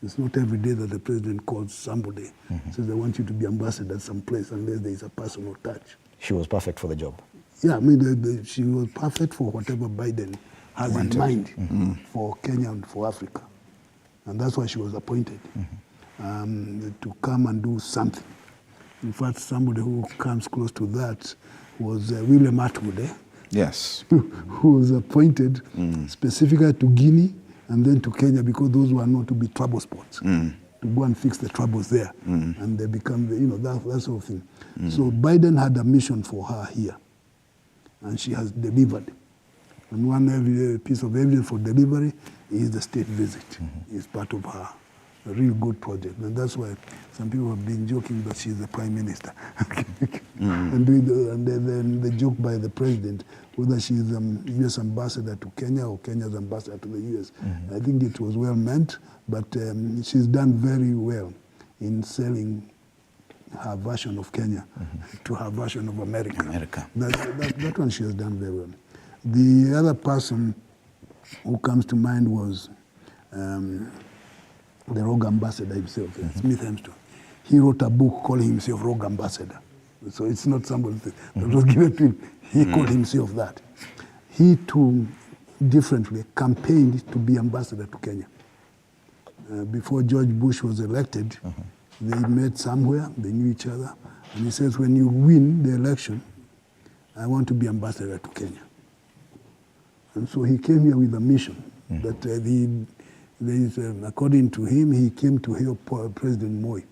It's not every day that the president calls somebody, says, I want you to be ambassador someplace, unless there is a personal touch. She was perfect for the job. Yeah, I mean, she was perfect for whatever Biden has in mind for Kenya and for Africa. And that's why she was appointed, to come and do something. In fact, somebody who comes close to that was William Atwood, Yes. who was appointed specifically to Guinea and then to Kenya, because those were not to be trouble spots, to go and fix the troubles there. And they become, that sort of thing. So Biden had a mission for her here, and she has delivered. And one piece of evidence for delivery is the state visit. It's part of her a real good project. And that's why some people have been joking that she's the prime minister. And then the joke by the president, whether she's U.S. ambassador to Kenya or Kenya's ambassador to the U.S. I think it was well meant, but she's done very well in selling her version of Kenya to her version of America. That one she has done very well. The other person who comes to mind was the Rogue Ambassador himself, Smith Hemston. He wrote a book calling himself Rogue Ambassador. So it's not somebody that was given to him. He called himself that. He too, differently, campaigned to be ambassador to Kenya. Before George Bush was elected, they met somewhere, they knew each other, and he says, when you win the election, I want to be ambassador to Kenya. And so he came here with a mission that According to him, he came to help President Moi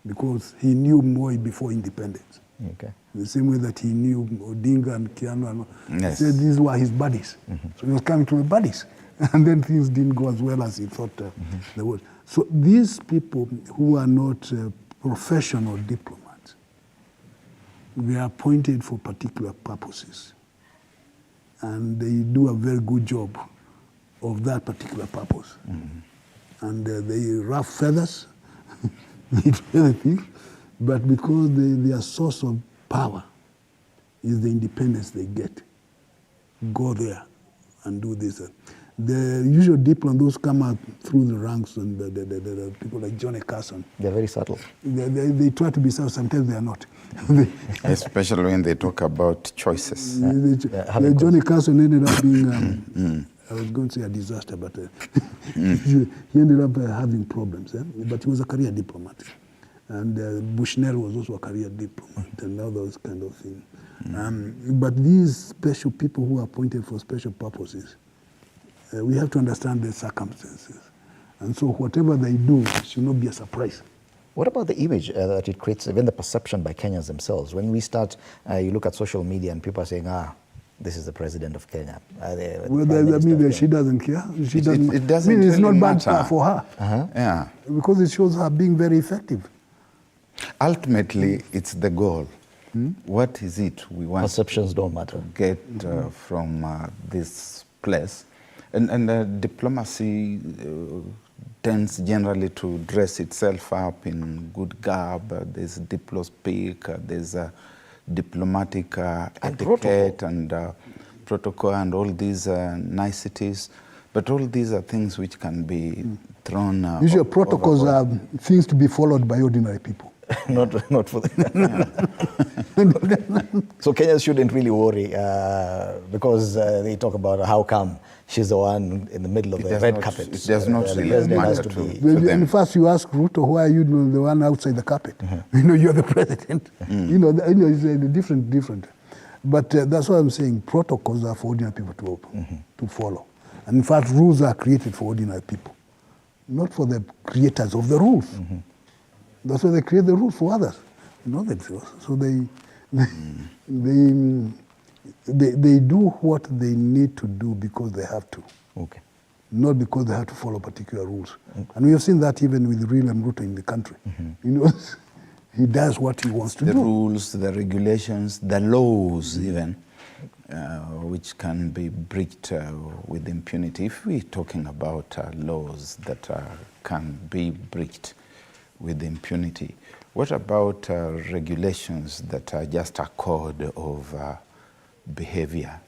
because he knew Moi before independence. Okay. The same way that he knew Odinga and Kiano. Yes. He said these were his buddies. So he was coming to the buddies. And then things didn't go as well as he thought they would. So these people who are not professional diplomats, they are appointed for particular purposes. And they do a very good job of that particular purpose. And they rough feathers, they do everything, but because their source of power is the independence they get, go there and do this. The usual diplomats, those come out through the ranks, and the people like Johnny Carson. They're very subtle. They try to be subtle, sometimes they are not. Especially when they talk about choices. Johnny Carson ended up being, I was going to say a disaster, but he ended up having problems. But he was a career diplomat. And Bushnell was also a career diplomat, and all those kind of things. But these special people who are appointed for special purposes, we have to understand the circumstances. And so whatever they do should not be a surprise. What about the image that it creates, even the perception by Kenyans themselves? When we start, you look at social media and people are saying, this is the president of Kenya. She doesn't care. It doesn't it's really not bad matter. for her. Yeah. Because it shows her being very effective. Ultimately, it's the goal. What is it we want Perceptions don't matter. to get from this place? And diplomacy tends generally to dress itself up in good garb. There's diplo-speak, there's diplomatic etiquette and protocol and all these niceties. But all these are things which can be thrown Usually protocols are things to be followed by ordinary people. not for them. So Kenyans shouldn't really worry because they talk about how come she's the one in the middle of the red carpet. It does not The really president has matter to to be. them. In fact, you ask Ruto, why are you the one outside the carpet? You're the president. It's different. But that's what I'm saying. Protocols are for ordinary people to follow. And in fact, rules are created for ordinary people, not for the creators of the rules. That's why they create the rules for others. So they do what they need to do because they have to. Okay. Not because they have to follow particular rules. And we have seen that even with William Ruto in the country. He does what he wants to do. The rules, the regulations, the laws even, which can be breached with impunity. If we're talking about laws that can be breached with impunity, what about regulations that are just a code of behavior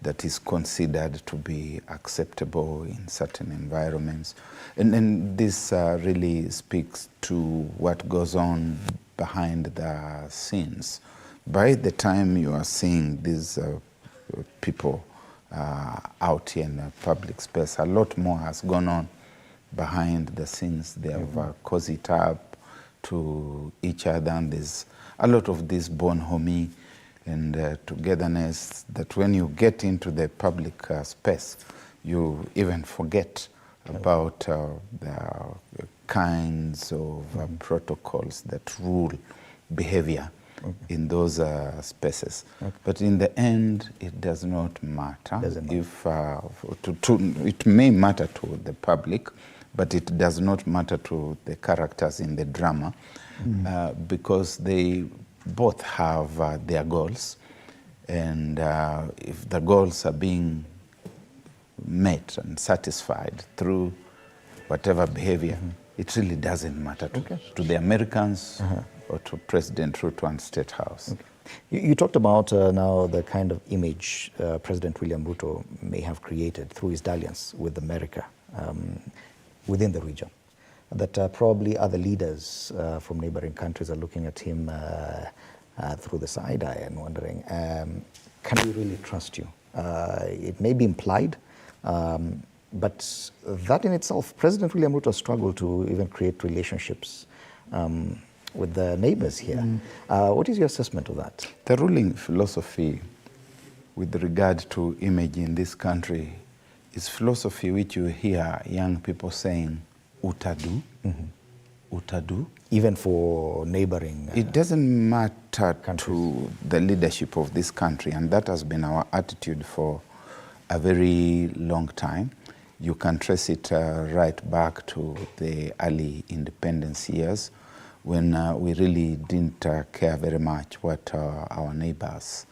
that is considered to be acceptable in certain environments? And this really speaks to what goes on behind the scenes. By the time you are seeing these people out here in the public space, a lot more has gone on behind the scenes. They have cozied up to each other, and there's a lot of this bonhomie and togetherness that when you get into the public space, you even forget about the kinds of protocols that rule behavior in those spaces. But in the end, it does not matter. If it may matter to the public, but it does not matter to the characters in the drama because they both have their goals. And if the goals are being met and satisfied through whatever behavior, it really doesn't matter to the Americans or to President Ruto and State House. You talked about now the kind of image President William Ruto may have created through his dalliance with America within the region. That probably other leaders from neighboring countries are looking at him through the side eye and wondering, can we really trust you? It may be implied, but that in itself, President William Ruto struggled to even create relationships with the neighbors here. What is your assessment of that? The ruling philosophy with regard to image in this country is philosophy which you hear young people saying, utadu, utadu. Even for neighboring It doesn't matter countries. to the leadership of this country, and that has been our attitude for a very long time. You can trace it right back to the early independence years when we really didn't care very much what our neighbors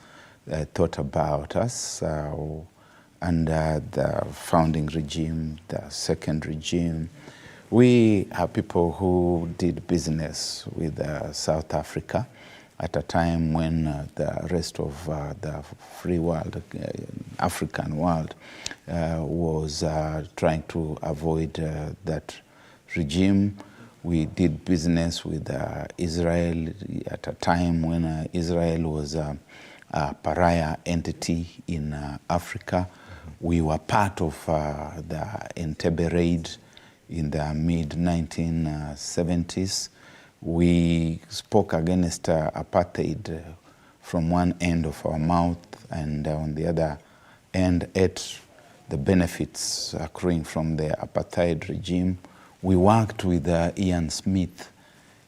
thought about us. Under the founding regime, the second regime, we are people who did business with South Africa at a time when the rest of the free world, African world, was trying to avoid that regime. We did business with Israel at a time when Israel was a pariah entity in Africa. We were part of the Entebbe raid in the mid-1970s. We spoke against apartheid from one end of our mouth, and on the other end ate the benefits accruing from the apartheid regime. We worked with Ian Smith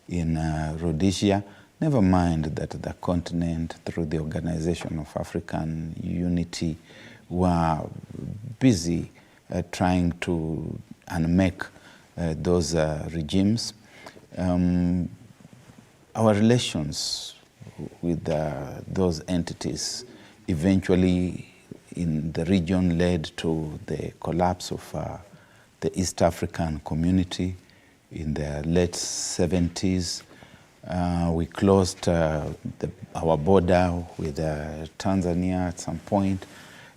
in Rhodesia. Never mind that the continent, through the Organization of African Unity, were busy trying to unmake those regimes. Our relations with those entities eventually in the region led to the collapse of the East African community in the late 70s. We closed our border with Tanzania at some point.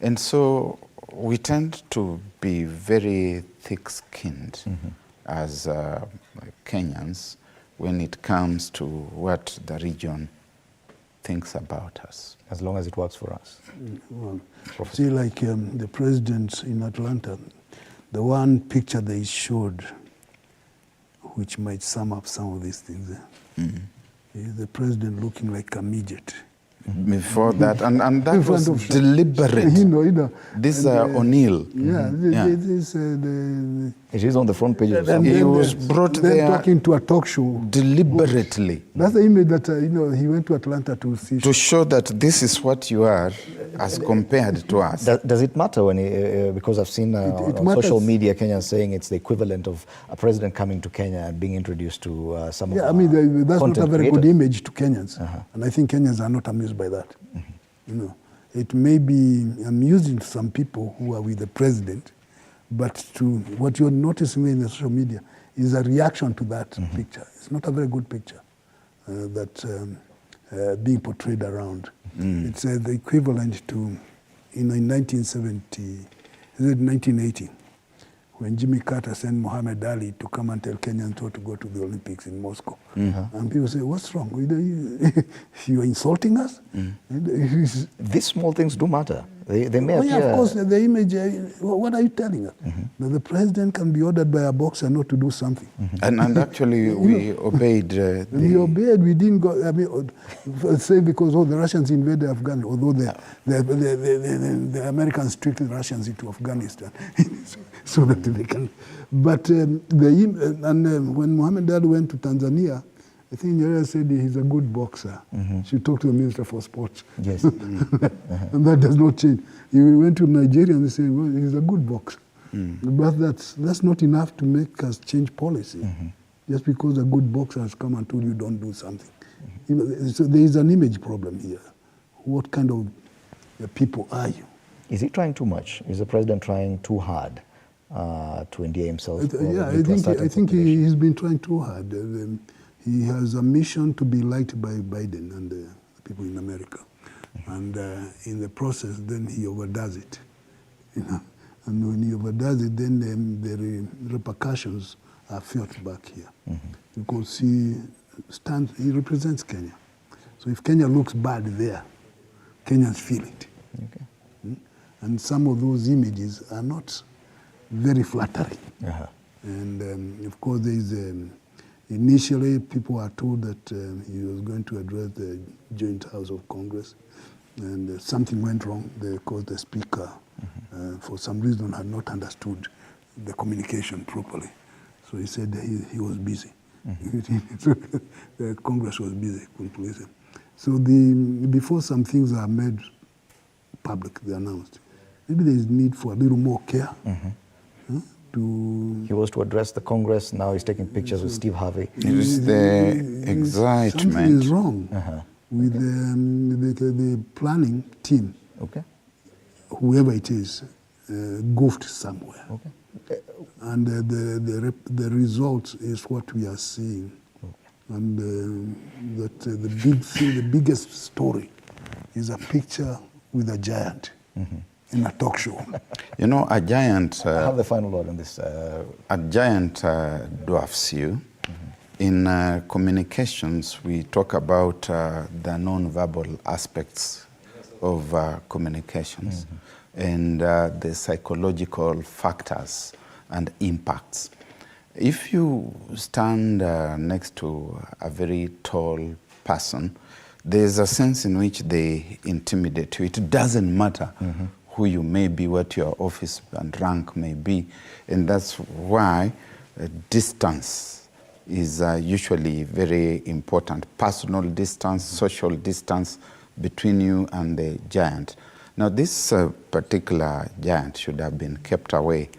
And so we tend to be very thick-skinned as Kenyans when it comes to what the region thinks about us. As long as it works for us. Well, see, like the president in Atlanta, the one picture they showed, which might sum up some of these things, is the president looking like a midget. Before that, and that was deliberate. You know, This O'Neill. Yeah, It is on the front page of some. He was brought there talking to a talk show. deliberately. That's the image that, he went to Atlanta to see. To show that this is what you are as compared to us. Does it matter when, because I've seen on social media Kenyans saying it's the equivalent of a president coming to Kenya and being introduced to some of Yeah, I mean, that's not a very good creators. image to Kenyans. And I think Kenyans are not amused by that. You know, it may be amusing to some people who are with the president, but to what you're noticing in the social media is a reaction to that picture. It's not a very good picture that being portrayed around. It's the equivalent to, in 1980, when Jimmy Carter sent Muhammad Ali to come and tell Kenyans to go to the Olympics in Moscow. And people say, what's wrong? You're insulting us? These small things do matter. They may appear... Yeah, of course, the image, what are you telling us? That the president can be ordered by a boxer not to do something. And actually, we obeyed. We obeyed, we didn't go, I mean, say because the Russians invaded Afghanistan, although the Americans tricked the Russians into Afghanistan so that they can. But when Muhammad Ali went to Tanzania, I think Nyerere said he's a good boxer. She talked to the Minister for Sports. Yes. And that does not change. He went to Nigeria and they said, well, he's a good boxer. But that's not enough to make us change policy. Just because a good boxer has come and told you don't do something. So there is an image problem here. What kind of people are you? Is he trying too much? Is the president trying too hard to endear himself? Yeah, I think he's been trying too hard. He has a mission to be liked by Biden and the people in America. And in the process, then he overdoes it. You know? And when he overdoes it, then the repercussions are felt back here. Because he represents Kenya. So if Kenya looks bad there, Kenyans feel it. And some of those images are not very flattering. And of course, there is initially people are told that he was going to address the joint House of Congress, and something went wrong because the speaker for some reason had not understood the communication properly. So he said he was busy. The Congress was busy. So before some things are made public, they're announced, maybe there is need for a little more care. He was to address the Congress, now he's taking pictures with Steve Harvey. It was the excitement. Something is wrong with the planning team. Okay. Whoever it is, goofed somewhere. Okay. And the result is what we are seeing. Okay. And that the big thing, the biggest story is a picture with a giant in a talk show. You know, a giant... I have the final word on this. A giant dwarfs you. In communications, we talk about the non-verbal aspects of communications and the psychological factors and impacts. If you stand next to a very tall person, there's a sense in which they intimidate you. It doesn't matter who you may be, what your office and rank may be, and that's why distance is usually very important. Personal distance, social distance between you and the giant. Now this particular giant should have been kept away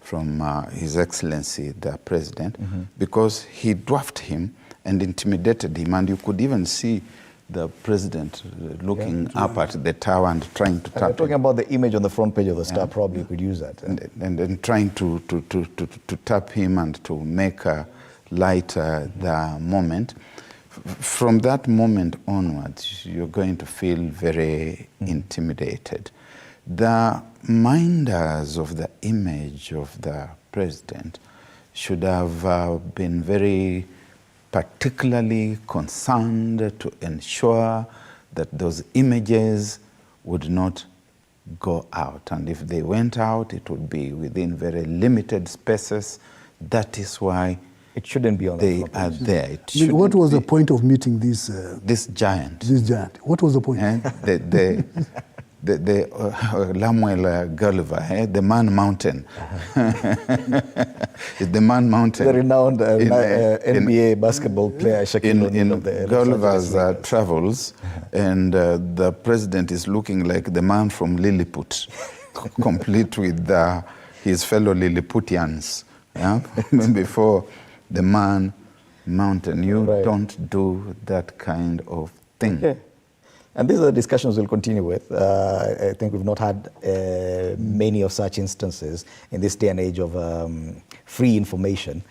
from His Excellency the President because he dwarfed him and intimidated him, and you could even see the President looking up at the tower and trying to tap him. We're talking about the image on the front page of the Star, probably you could use that. And trying to tap him and to make light the moment. From that moment onwards, you're going to feel very intimidated. The minders of the image of the President should have been very particularly concerned to ensure that those images would not go out. And if they went out, it would be within very limited spaces. That is why it shouldn't be on they are there. What was the point of meeting this giant? This giant. What was the point? The Lamuel Gulliver, the Man Mountain. It's the Man Mountain. The renowned NBA basketball player Shaquille O'Neal of the Gulliver's travels, and the President is looking like the man from Lilliput, complete with his fellow Lilliputians. Yeah? Before the Man Mountain. You don't do that kind of thing. Okay. And these are the discussions we'll continue with. I think we've not had many of such instances in this day and age of free information,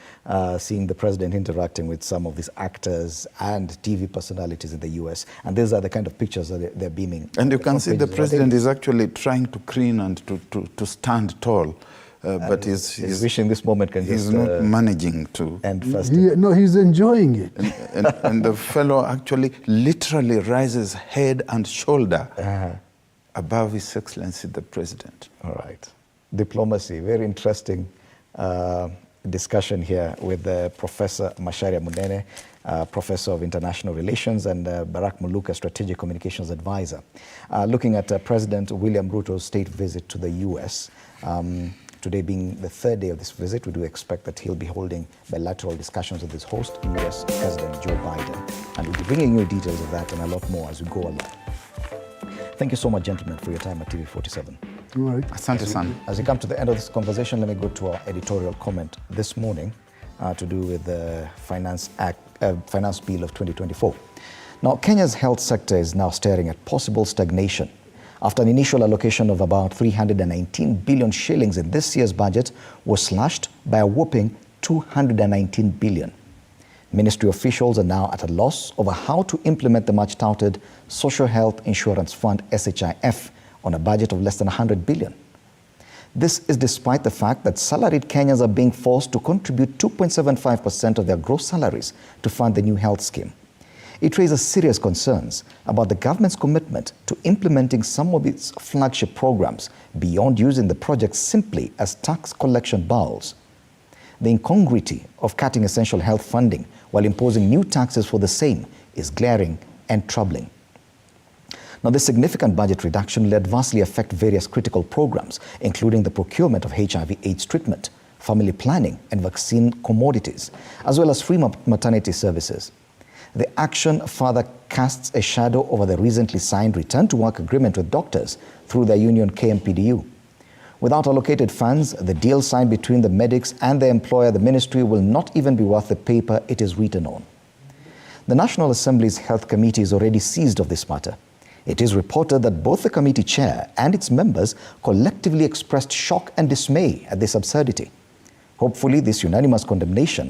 seeing the President interacting with some of these actors and TV personalities in the US. And these are the kind of pictures that they're beaming. And you can see the President is actually trying to crane and to stand tall. But he's wishing this moment can he's just not managing to end first. No, he's enjoying it. And the fellow actually literally rises head and shoulder above His Excellency the President. All right. Diplomacy, very interesting discussion here with Professor Macharia Munene, Professor of International Relations, and Barack Muluka, Strategic Communications Advisor. Looking at President William Ruto's state visit to the US. Today being the third day of this visit, we do expect that he'll be holding bilateral discussions with his host, US President Joe Biden. And we'll be bringing you details of that and a lot more as we go along. Thank you so much, gentlemen, for your time at TV47. All right. Asante sana. As we come to the end of this conversation, let me go to our editorial comment this morning to do with the Finance Bill of 2024. Now, Kenya's health sector is now staring at possible stagnation after an initial allocation of about 319 billion shillings in this year's budget was slashed by a whopping 219 billion. Ministry officials are now at a loss over how to implement the much-touted Social Health Insurance Fund, SHIF, on a budget of less than 100 billion. This is despite the fact that salaried Kenyans are being forced to contribute 2.75% of their gross salaries to fund the new health scheme. It raises serious concerns about the government's commitment to implementing some of its flagship programs beyond using the projects simply as tax collection bowls. The incongruity of cutting essential health funding while imposing new taxes for the same is glaring and troubling. Now, this significant budget reduction will adversely affect various critical programs, including the procurement of HIV/AIDS treatment, family planning and vaccine commodities, as well as free maternity services. The action further casts a shadow over the recently signed return-to-work agreement with doctors through their union KMPDU. Without allocated funds, the deal signed between the medics and their employer, the ministry, will not even be worth the paper it is written on. The National Assembly's Health Committee is already seized of this matter. It is reported that both the committee chair and its members collectively expressed shock and dismay at this absurdity. Hopefully, this unanimous condemnation